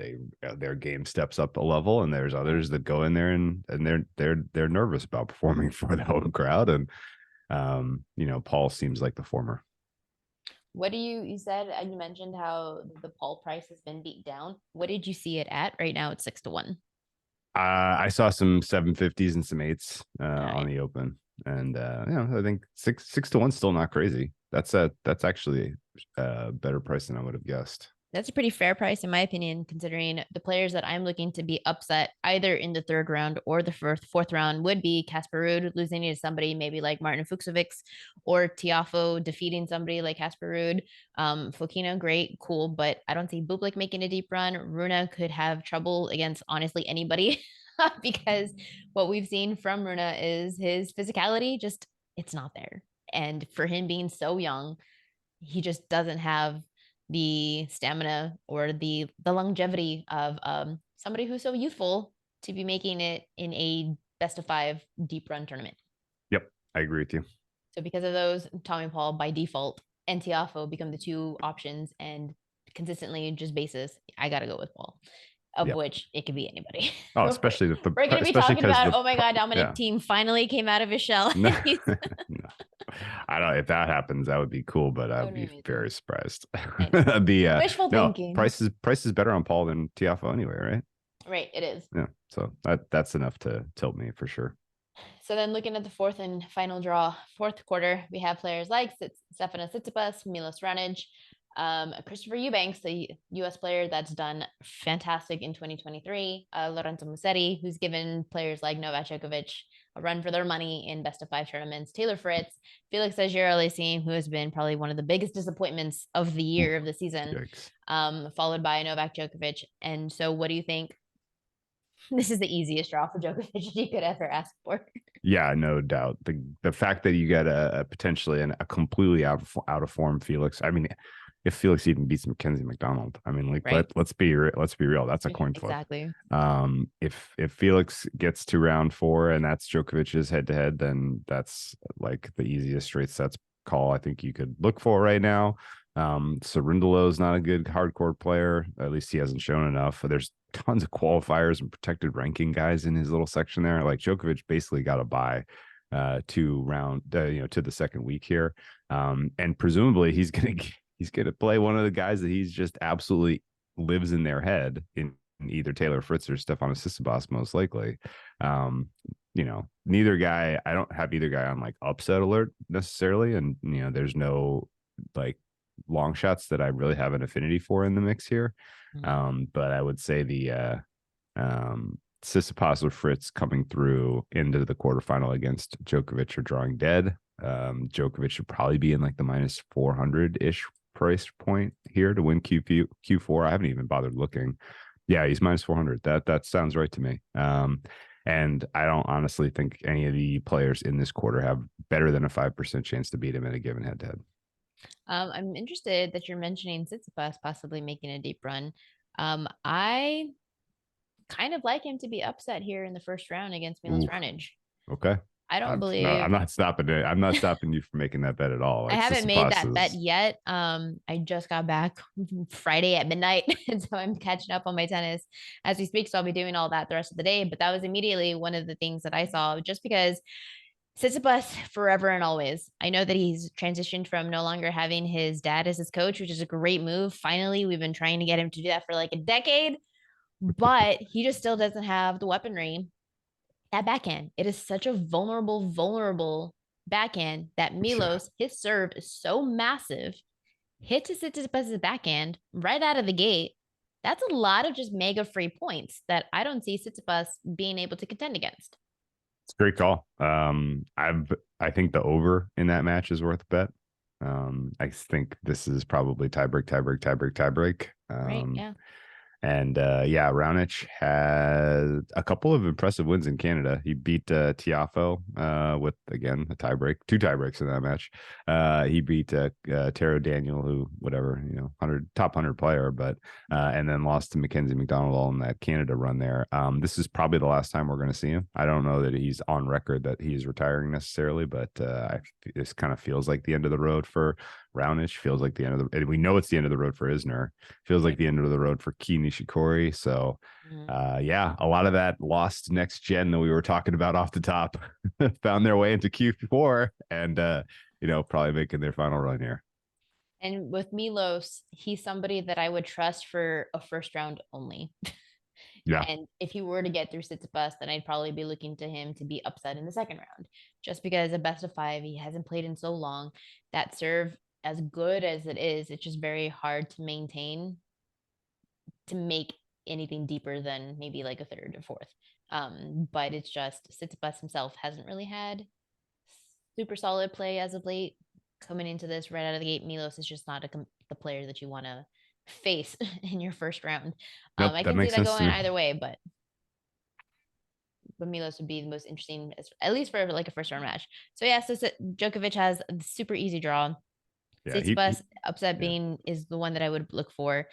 Speaker 2: their game steps up a level, and there's others that go in there and they're nervous about performing for the home crowd. And Paul seems like the former.
Speaker 1: What do you said, and you mentioned how the Paul price has been beat down. What did you see it at? Right now it's 6-1.
Speaker 2: I saw some 750s and some eights
Speaker 1: All
Speaker 2: on
Speaker 1: right.
Speaker 2: the open, and I think six to one still not crazy. That's actually a better price than I would have guessed.
Speaker 1: That's a pretty fair price, in my opinion, considering the players that I'm looking to be upset either in the third round or the fourth round would be Casper Ruud losing to somebody maybe like Martin Fucsovics, or Tiafoe defeating somebody like Casper Ruud. Fokina, great, cool, but I don't see Bublik making a deep run. Runa could have trouble against honestly anybody because what we've seen from Runa is his physicality just, it's not there. And for him being so young, he just doesn't have the stamina or the longevity of somebody who's so youthful to be making it in a best of 5 deep run tournament.
Speaker 2: Yep, I agree with you.
Speaker 1: So because of those, Tommy Paul by default and Tiafo become the two options, and consistently just basis, I got to go with Paul, of
Speaker 2: Yep.
Speaker 1: which it could be anybody.
Speaker 2: Oh,
Speaker 1: We're going to be talking
Speaker 2: because
Speaker 1: about,
Speaker 2: the
Speaker 1: oh my God, Dominic
Speaker 2: yeah.
Speaker 1: team finally came out of his shell.
Speaker 2: No, no. I don't. If that happens, that would be cool, but I would be very surprised. The
Speaker 1: wishful
Speaker 2: no
Speaker 1: thinking.
Speaker 2: price is better on Paul than Tiafo anyway, right?
Speaker 1: Right, it is.
Speaker 2: Yeah, so that's enough to tilt me for sure.
Speaker 1: So then looking at the fourth and final draw, fourth quarter, we have players like Stefanos Tsitsipas, Milos Raonic, Christopher Eubanks, the U.S. player that's done fantastic in 2023, Lorenzo Musetti, who's given players like Novak Djokovic a run for their money in best of 5 tournaments, Taylor Fritz, Felix Auger-Aliassime, who has been probably one of the biggest disappointments of the year, of the season, followed by Novak Djokovic. And so what do you think? This is the easiest draw for Djokovic you could ever ask for.
Speaker 2: Yeah, no doubt. The fact that you get a potentially a completely out of form Felix. I mean, if Felix even beats Mackenzie McDonald, I mean, like
Speaker 1: right.
Speaker 2: let's be real. That's a coin flip.
Speaker 1: Exactly.
Speaker 2: If Felix gets to round 4 and that's Djokovic's head to head, then that's like the easiest straight sets call I think you could look for right now. Cerundolo is not a good hardcore player. At least he hasn't shown enough. There's tons of qualifiers and protected ranking guys in his little section there. Like Djokovic basically got a bye to the second week here. And presumably he's gonna play one of the guys that he's just absolutely lives in their head in either Taylor Fritz or Stefanos Tsitsipas, most likely. Neither guy, I don't have either guy on like upset alert necessarily. And there's no like long shots that I really have an affinity for in the mix here. But I would say the Tsitsipas or Fritz coming through into the quarterfinal against Djokovic are drawing dead. Djokovic should probably be in like the minus 400-ish price point here to win Q4. I haven't even bothered looking. Yeah, he's minus 400. That sounds right to me. And I don't honestly think any of the players in this quarter have better than a 5% chance to beat him in a given head to head.
Speaker 1: I'm interested that you're mentioning Tsitsipas possibly making a deep run. I kind of like him to be upset here in the first round against Milos
Speaker 2: Ooh,
Speaker 1: Raonic.
Speaker 2: okay.
Speaker 1: I don't
Speaker 2: I'm
Speaker 1: believe
Speaker 2: not stopping it. I'm not stopping you from making that bet at all.
Speaker 1: I
Speaker 2: Like
Speaker 1: haven't made
Speaker 2: Sissipas
Speaker 1: that bet
Speaker 2: is
Speaker 1: yet. I just got back Friday at midnight, and so I'm catching up on my tennis as we speak. So I'll be doing all that the rest of the day. But that was immediately one of the things that I saw, just because Sitsipas forever and always. I know that he's transitioned from no longer having his dad as his coach, which is a great move. Finally, we've been trying to get him to do that for like a decade, but he just still doesn't have the weaponry. That backhand, it is such a vulnerable backhand that
Speaker 2: yeah.
Speaker 1: Milos, his serve is so massive, hit to Tsitsipas's backhand right out of the gate. That's a lot of just mega free points that I don't see Tsitsipas being able to contend against.
Speaker 2: It's a great call. I think the over in that match is worth a bet. I think this is probably tie break.
Speaker 1: Right? Yeah.
Speaker 2: And yeah, Raonic had a couple of impressive wins in Canada. He beat Tiafo with again a tiebreak, two tiebreaks in that match. He beat Taro Daniel, who whatever top 100 player, but and then lost to Mackenzie McDonald all in that Canada run there. This is probably the last time we're going to see him. I don't know that he's on record that he's retiring necessarily, but this kind of feels like the end of the road for Raonic. Feels like the end of the. And we know it's the end of the road for Isner. Feels like
Speaker 1: Right.
Speaker 2: the end of the road for Key Nishikori. So,
Speaker 1: Mhm.
Speaker 2: yeah, a lot of that lost next gen that we were talking about off the top found their way into Q4 and, probably making their final run here.
Speaker 1: And with Milos, he's somebody that I would trust for a first round only.
Speaker 2: Yeah.
Speaker 1: And if he were to get through Tsitsipas, then I'd probably be looking to him to be upset in the second round, just because a best of five, he hasn't played in so long. That serve, as good as it is, it's just very hard to maintain to make anything deeper than maybe like a third or fourth. But it's just Tsitsipas himself hasn't really had super solid play as of late. Coming into this right out of the gate, Milos is just not the player that you want to face in your first round.
Speaker 2: Nope.
Speaker 1: I
Speaker 2: That
Speaker 1: can see
Speaker 2: makes
Speaker 1: that
Speaker 2: sense to
Speaker 1: going
Speaker 2: me.
Speaker 1: either way, but Milos would be the most interesting, at least for like a first round match. So yeah, so Djokovic has a super easy draw.
Speaker 2: Yeah.
Speaker 1: Tsitsipas upset
Speaker 2: Yeah.
Speaker 1: being is the one that I would look for.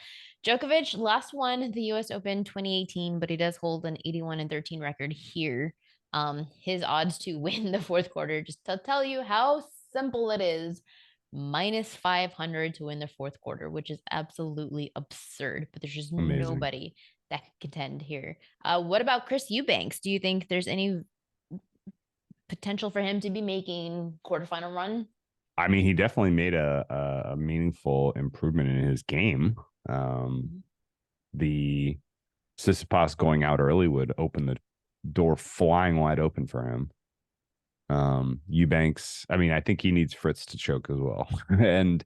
Speaker 1: Djokovic last won the U.S. Open 2018, but he does hold an 81-13 record here. His odds to win the fourth quarter, just to tell you how simple it is, minus 500 to win the fourth quarter, which is absolutely absurd. But there's just
Speaker 2: Amazing.
Speaker 1: nobody that could contend here. What about Chris Eubanks? Do you think there's any potential for him to be making quarterfinal run?
Speaker 2: I mean, he definitely made a meaningful improvement in his game. Um,
Speaker 1: Mhm.
Speaker 2: the Sissipas going out early would open the door flying wide open for him. Eubanks, I mean, I think he needs Fritz to choke as well. And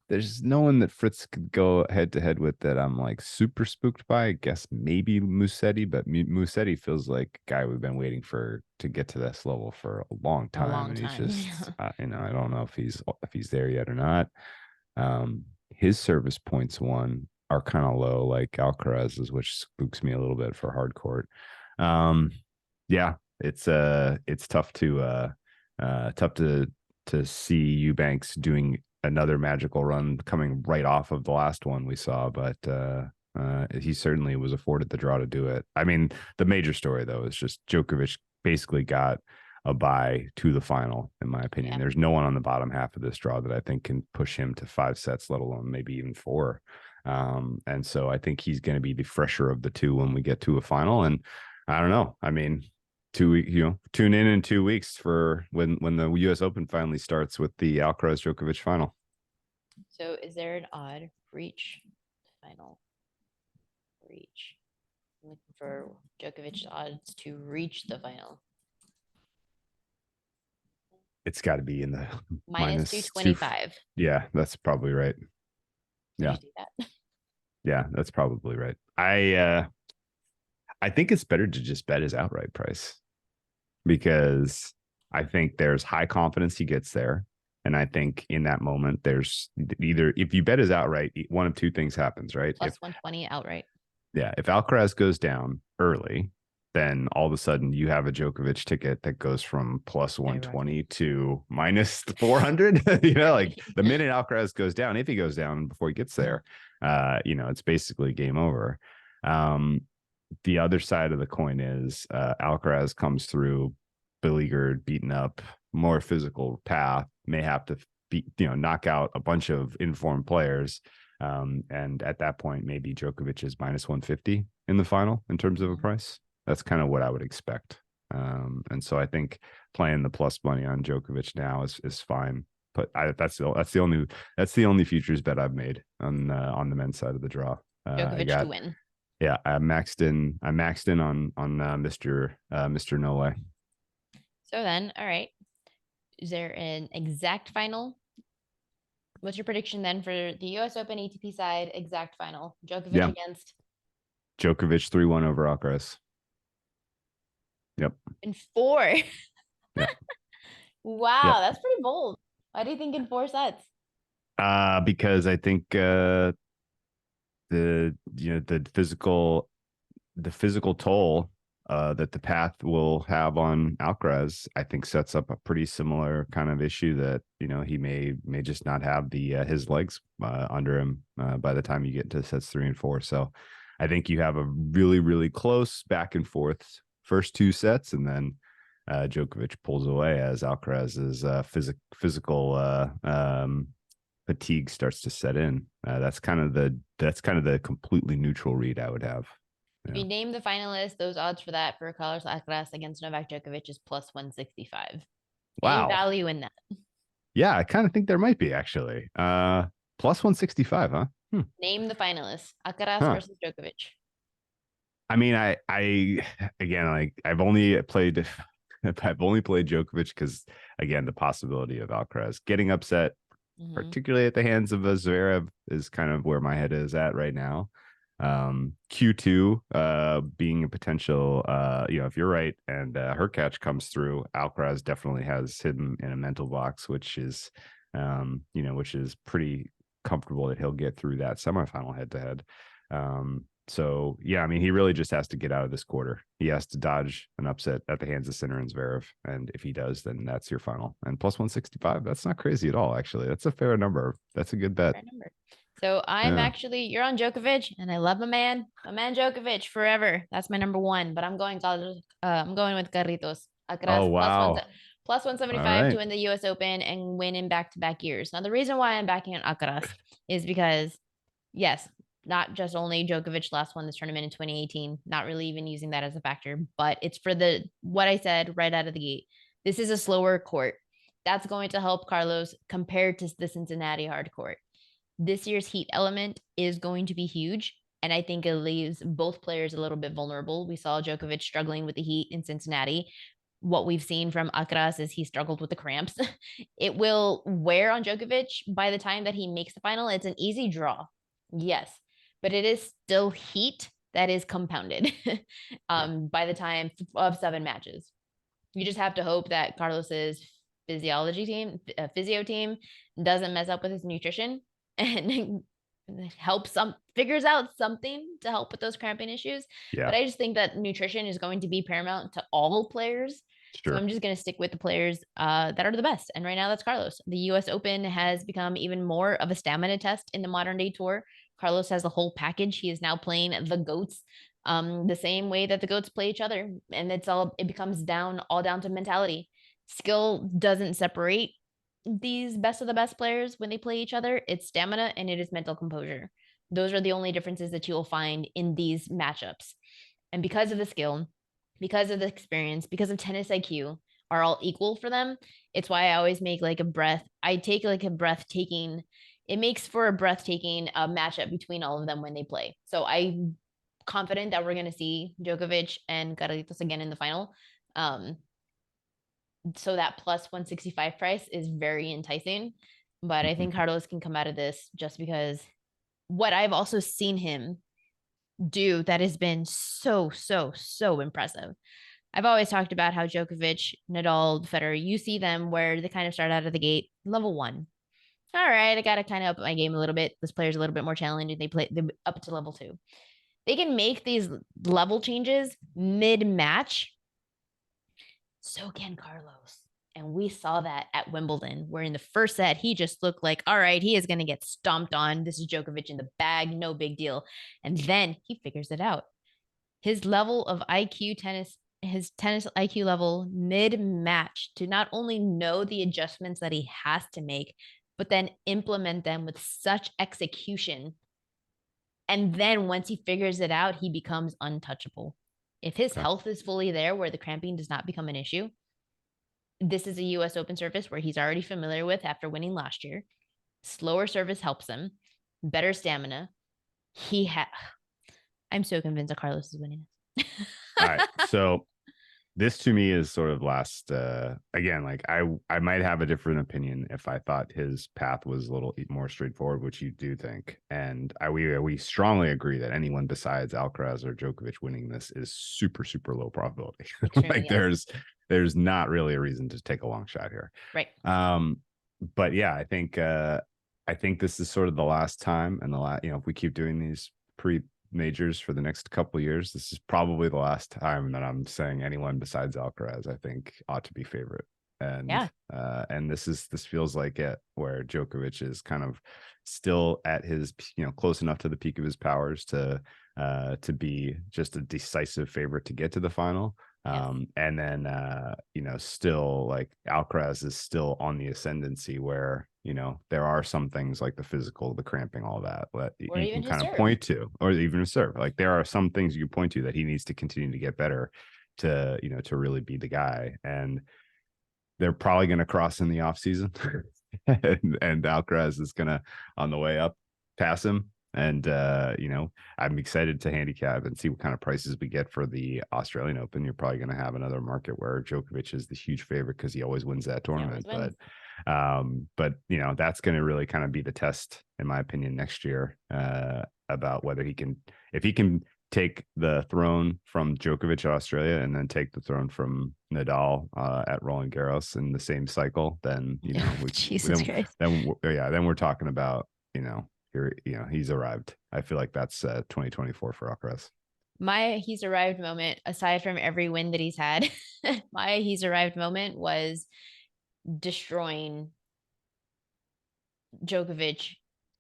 Speaker 2: there's no one that Fritz could go head to head with that I'm like super spooked by. I guess maybe Musetti, but Musetti feels like a guy we've been waiting for to get to this level for a long
Speaker 1: A
Speaker 2: time,
Speaker 1: long
Speaker 2: and he's
Speaker 1: time.
Speaker 2: just, I don't know if he's there yet or not. His service points one are kind of low, like Alcaraz's, which spooks me a little bit for hard court. Um, yeah, it's tough to see Eubanks doing another magical run coming right off of the last one we saw, but he certainly was afforded the draw to do it. I mean, the major story though is just Djokovic basically got a bye to the final, in my opinion.
Speaker 1: Yeah.
Speaker 2: There's no one on the bottom half of this draw that I think can push him to 5 sets, let alone maybe even four. And so I think he's going to be the fresher of the two when we get to a final. And I don't know. I mean, 2 weeks, tune in 2 weeks for when the U.S. Open finally starts with the Alcaraz Djokovic final.
Speaker 1: So is there an odd reach final reach? I'm looking for Djokovic's odds to reach the final.
Speaker 2: It's got to be in the
Speaker 1: Minus
Speaker 2: minus two.
Speaker 1: 225.
Speaker 2: Yeah, that's probably right.
Speaker 1: Did
Speaker 2: Yeah,
Speaker 1: you see that?
Speaker 2: yeah, that's probably right. I think it's better to just bet his outright price because I think there's high confidence he gets there. And I think in that moment, there's either if you bet his outright, one of two things happens, right?
Speaker 1: Plus 120 outright.
Speaker 2: If Alcaraz goes down early, then all of a sudden you have a Djokovic ticket that goes from plus 120 to minus 400. Like the minute Alcaraz goes down, if he goes down before he gets there, it's basically game over. The other side of the coin is Alcaraz comes through beleaguered, beaten up, more physical path, may have to knock out a bunch of informed players. And at that point, maybe Djokovic is minus 150 in the final in terms of a price. That's kind of what I would expect. And so I think playing the plus money on Djokovic now is fine. But that's the only futures bet I've made on the men's side of the draw.
Speaker 1: Djokovic to win.
Speaker 2: Yeah, I maxed in on Mr. No Way.
Speaker 1: So then, all right. Is there an exact final? What's your prediction then for the US Open ATP side exact final? Djokovic against
Speaker 2: Djokovic 3-1 over Alcaraz. Yep.
Speaker 1: In 4.
Speaker 2: Yep.
Speaker 1: Wow, that's pretty bold. Why do you think in 4 sets?
Speaker 2: Because I think the physical toll that the path will have on Alcaraz, I think sets up a pretty similar kind of issue that he may just not have the his legs under him by the time you get to sets 3 and 4. So I think you have a really, really close back and forth first 2 sets, and then Djokovic pulls away as Alcaraz's physical fatigue starts to set in. That's kind of the completely neutral read I would have.
Speaker 1: If you name the finalists, those odds for that for Carlos Alcaraz against Novak Djokovic is plus 165.
Speaker 2: Wow.
Speaker 1: Any value in that?
Speaker 2: Yeah, I kind of think there might be actually. Plus 165, huh?
Speaker 1: Name the finalists. Alcaraz versus Djokovic.
Speaker 2: I mean, I again, like I've only played Djokovic because, again, the possibility of Alcaraz getting upset, particularly at the hands of a Zverev, is kind of where my head is at right now. Q2 being a potential, if you're right and her catch comes through, Alcaraz definitely has him in a mental box, which is pretty comfortable that he'll get through that semifinal head to head. So yeah, I mean, he really just has to get out of this quarter. He has to dodge an upset at the hands of Sinner and Zverev, and if he does, then that's your final. And plus 165, that's not crazy at all. Actually, that's a fair number. That's a good bet.
Speaker 1: Fair number. So you're on Djokovic, and I love my man Djokovic forever. That's my number 1. But I'm going with Carlitos Alcaraz.
Speaker 2: Oh wow.
Speaker 1: Plus 175 to win the U.S. Open and win in back-to-back years. Now the reason why I'm backing on Alcaraz is because, yes, not just only Djokovic last won this tournament in 2018, not really even using that as a factor, but it's for what I said right out of the gate. This is a slower court. That's going to help Carlos compared to the Cincinnati hard court. This year's heat element is going to be huge, and I think it leaves both players a little bit vulnerable. We saw Djokovic struggling with the heat in Cincinnati. What we've seen from Alcaraz is he struggled with the cramps. It will wear on Djokovic by the time that he makes the final. It's an easy draw, yes, but it is still heat that is compounded by the time of 7 matches. You just have to hope that Carlos's physio team doesn't mess up with his nutrition and figures out something to help with those cramping issues. Yeah. But I just think that nutrition is going to be paramount to all players. Sure. So I'm just going to stick with the players that are the best. And right now that's Carlos. The US Open has become even more of a stamina test in the modern day tour. Carlos has the whole package. He is now playing the GOATs the same way that the GOATs play each other. And it becomes all down to mentality. Skill doesn't separate these best of the best players when they play each other. It's stamina and it is mental composure. Those are the only differences that you will find in these matchups. And because of the skill, because of the experience, because of tennis IQ are all equal for them, it's why I always make it makes for a breathtaking matchup between all of them when they play. So I'm confident that we're going to see Djokovic and Carlitos again in the final. So that plus 165 price is very enticing, but I think Carlos can come out of this just because what I've also seen him do that has been so impressive. I've always talked about how Djokovic, Nadal, Federer, you see them where they kind of start out of the gate level 1. All right, I got to kind of up my game a little bit. This player's a little bit more challenging. They up to level 2. They can make these level changes mid-match. So can Carlos. And we saw that at Wimbledon, where in the first set, he just looked like, all right, he is going to get stomped on. This is Djokovic in the bag, no big deal. And then he figures it out. His level of IQ tennis, his tennis IQ level mid match, to not only know the adjustments that he has to make, but then implement them with such execution. And then once he figures it out, he becomes untouchable. If his
Speaker 2: Okay.
Speaker 1: health is fully there, where the cramping does not become an issue, this is a US Open surface where he's already familiar with after winning last year. Slower service helps him, better stamina. He had, I'm so convinced that Carlos is winning this.
Speaker 2: All right. So this to me is sort of last again, like I might have a different opinion if I thought his path was a little more straightforward, which you do think. And we strongly agree that anyone besides Alcaraz or Djokovic winning this is super, super low probability.
Speaker 1: Extremely,
Speaker 2: Like
Speaker 1: yes.
Speaker 2: there's not really a reason to take a long shot here.
Speaker 1: Right.
Speaker 2: But yeah, I think this is sort of the last time, and the last, if we keep doing these pre majors for the next couple of years, this is probably the last time that I'm saying anyone besides Alcaraz I think ought to be favorite.
Speaker 1: Yeah.
Speaker 2: And this feels like it, where Djokovic is kind of still at his, close enough to the peak of his powers to be just a decisive favorite to get to the final.
Speaker 1: Yes.
Speaker 2: And then still like Alcaraz is still on the ascendancy, where there are some things like the physical, the cramping, all that
Speaker 1: Or
Speaker 2: you
Speaker 1: even
Speaker 2: can
Speaker 1: his
Speaker 2: kind of
Speaker 1: serve.
Speaker 2: point to, or even a serve. Like there are some things you can point to that he needs to continue to get better to really be the guy. And they're probably going to cross in the off season, and Alcaraz is going to, on the way up, pass him. And I'm excited to handicap and see what kind of prices we get for the Australian Open. You're probably going to have another market where Djokovic is the huge favorite because he always wins that tournament. But that's going to really kind of be the test, in my opinion, next year, about whether if he can take the throne from Djokovic at Australia and then take the throne from Nadal at Roland Garros in the same cycle, then
Speaker 1: Jesus Christ.
Speaker 2: then we're talking about he's arrived. I feel like that's 2024 for Alcaraz.
Speaker 1: My he's arrived moment, aside from every win that he's had, my he's arrived moment was destroying Djokovic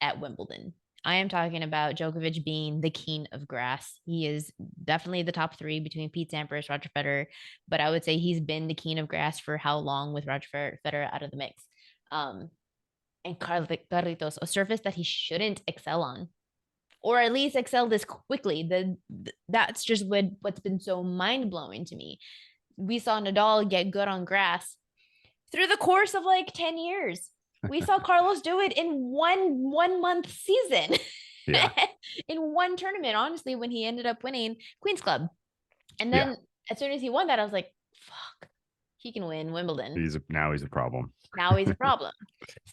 Speaker 1: at Wimbledon. I am talking about Djokovic being the king of grass. He is definitely the top three between Pete Sampras, Roger Federer, but I would say he's been the king of grass for how long with Roger Federer out of the mix. And Carlitos, a surface that he shouldn't excel on, or at least excel this quickly. That's just what's been so mind blowing to me. We saw Nadal get good on grass through the course of like 10 years. We saw Carlos do it in one month season.
Speaker 2: Yeah.
Speaker 1: In one tournament, honestly, when he ended up winning Queen's Club. And then as soon as he won that, I was like, fuck, he can win Wimbledon.
Speaker 2: Now he's a problem.
Speaker 1: Now he's a problem.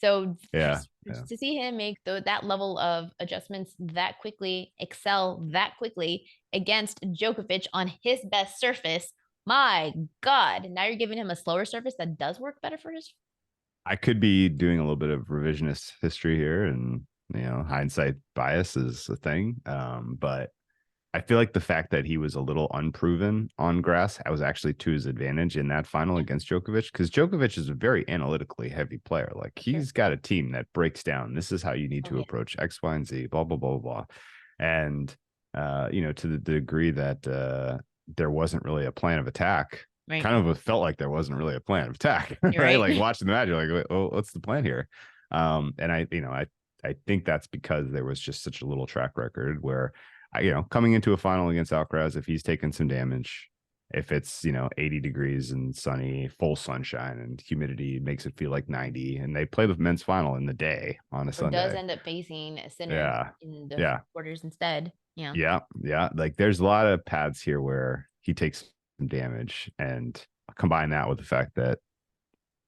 Speaker 1: So
Speaker 2: yeah.
Speaker 1: to see him make that level of adjustments that quickly, excel that quickly against Djokovic on his best surface, my God. Now you're giving him a slower surface that does work better for his.
Speaker 2: I could be doing a little bit of revisionist history here, and hindsight bias is a thing. But I feel like the fact that he was a little unproven on grass was actually to his advantage in that final against Djokovic, because Djokovic is a very analytically heavy player. Like he's got a team that breaks down, this is how you need to approach X, Y, and Z, blah, blah, blah, blah. And, to the degree that there wasn't really a plan of attack, kind of felt like there wasn't really a plan of attack, right? Like watching the match, you're like, oh, what's the plan here? And I think that's because there was just such a little track record where, coming into a final against Alcaraz, if he's taken some damage, if it's 80 degrees and sunny, full sunshine, and humidity makes it feel like 90, and they play the men's final in the day on a Sunday,
Speaker 1: does end up facing Sinner in the quarters instead.
Speaker 2: Yeah. Like there's a lot of paths here where he takes some damage, and combine that with the fact that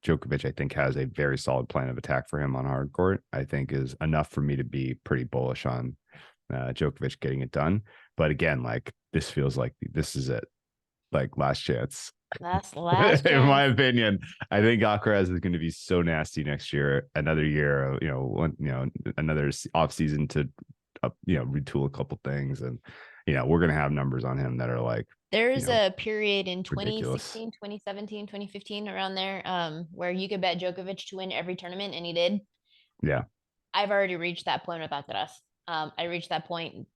Speaker 2: Djokovic, I think, has a very solid plan of attack for him on hard court, I think is enough for me to be pretty bullish on Djokovic getting it done. But again, like this feels like this is it, like last chance.
Speaker 1: Last chance.
Speaker 2: In my opinion, I think Alcaraz is going to be so nasty next year. Another year, another off season to retool a couple things, and we're gonna have numbers on him that are like,
Speaker 1: There's a period in
Speaker 2: ridiculous.
Speaker 1: 2016, 2017, 2015 around there where you could bet Djokovic to win every tournament, and he did.
Speaker 2: Yeah.
Speaker 1: I've already reached that point with Alcaraz. I reached that point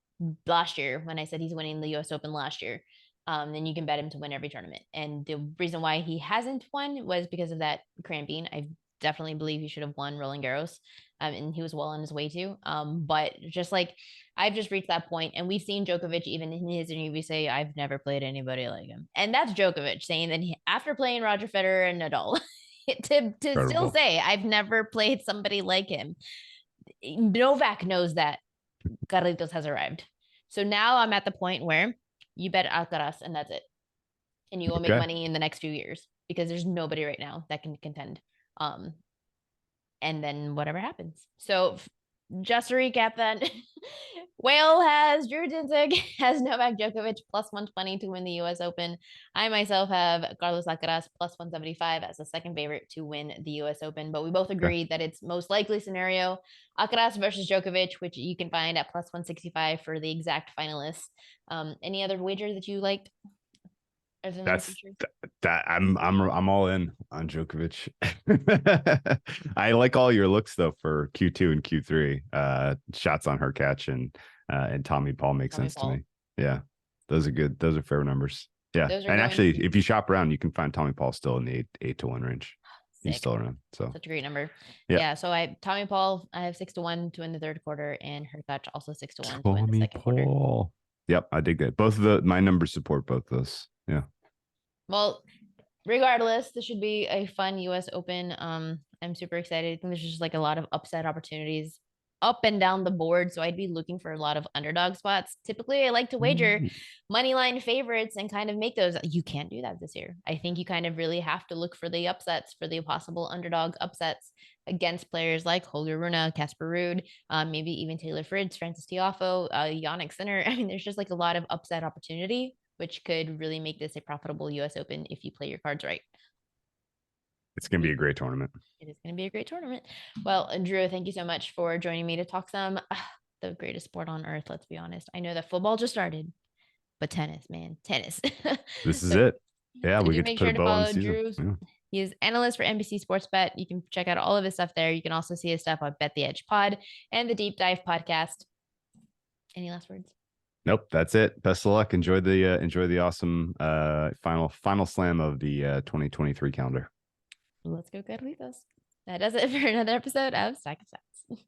Speaker 1: last year when I said he's winning the U.S. Open last year. Then you can bet him to win every tournament. And the reason why he hasn't won was because of that cramping. I definitely believe he should have won Roland Garros, and he was well on his way to. But just like I've just reached that point, and we've seen Djokovic even in his interview say, "I've never played anybody like him," and that's Djokovic saying that after playing Roger Federer and Nadal, to still
Speaker 2: Incredible.
Speaker 1: say, "I've never played somebody like him." Novak knows that Carlitos has arrived. So now I'm at the point where you bet Alcaraz and that's it. And you will make
Speaker 2: Okay.
Speaker 1: money in the next few years because there's nobody right now that can contend. Um, and then whatever happens. So just to recap then, Whale has Drew Dinsick, has Novak Djokovic plus 120 to win the US Open. I myself have Carlos Alcaraz plus 175 as the second favorite to win the US Open. But we both
Speaker 2: Okay.
Speaker 1: agreed that it's most likely scenario Alcaraz versus Djokovic, which you can find at plus 165 for the exact finalists. Any other wager that you liked other than the
Speaker 2: That's
Speaker 1: futures?
Speaker 2: that I'm all in on Djokovic. I like all your looks though for Q2 and Q3. Shots on her catch and Tommy Paul makes
Speaker 1: Tommy
Speaker 2: sense to
Speaker 1: Paul.
Speaker 2: me. Yeah. Those are good. Those are fair numbers. Yeah.
Speaker 1: Those are
Speaker 2: And
Speaker 1: going
Speaker 2: actually,
Speaker 1: to
Speaker 2: if you shop around, you can find Tommy Paul still in the eight to one range. He's
Speaker 1: sick.
Speaker 2: still around. So
Speaker 1: Such a great number.
Speaker 2: yeah.
Speaker 1: Yeah. So Tommy Paul, I have 6-1 to win the third quarter, and Hurkacz also 6-1 to win the
Speaker 2: Tommy
Speaker 1: second quarter.
Speaker 2: Paul. Yep, I dig that. Both of my numbers support both those. Yeah.
Speaker 1: Well, regardless, this should be a fun US Open. I'm super excited. I think there's just like a lot of upset opportunities up and down the board. So I'd be looking for a lot of underdog spots. Typically, I like to wager
Speaker 2: Ooh.
Speaker 1: money line favorites and kind of make those. You can't do that this year. I think you kind of really have to look for the upsets, for the possible underdog upsets against players like Holger Rune, Casper Ruud, maybe even Taylor Fritz, Francis Tiafoe, Jannik Sinner. I mean, there's just like a lot of upset opportunity, which could really make this a profitable US Open if you play your cards right.
Speaker 2: It's gonna be a great tournament.
Speaker 1: It is going to be a great tournament. Well, Drew, thank you so much for joining me to talk some the greatest sport on earth. Let's be honest. I know that football just started, but tennis, man, tennis.
Speaker 2: This is
Speaker 1: so,
Speaker 2: it. Yeah,
Speaker 1: so
Speaker 2: we
Speaker 1: do
Speaker 2: get to
Speaker 1: make
Speaker 2: put a
Speaker 1: sure to
Speaker 2: bow on the
Speaker 1: follow
Speaker 2: season.
Speaker 1: Drew's.
Speaker 2: Yeah.
Speaker 1: He is analyst for NBC Sports Bet. You can check out all of his stuff there. You can also see his stuff on Bet the Edge Pod and the Deep Dive podcast. Any last words?
Speaker 2: Nope, that's it. Best of luck. Enjoy the awesome final slam of the 2023 calendar.
Speaker 1: Let's go, Carlitos. That does it for another episode of Stack of Stats.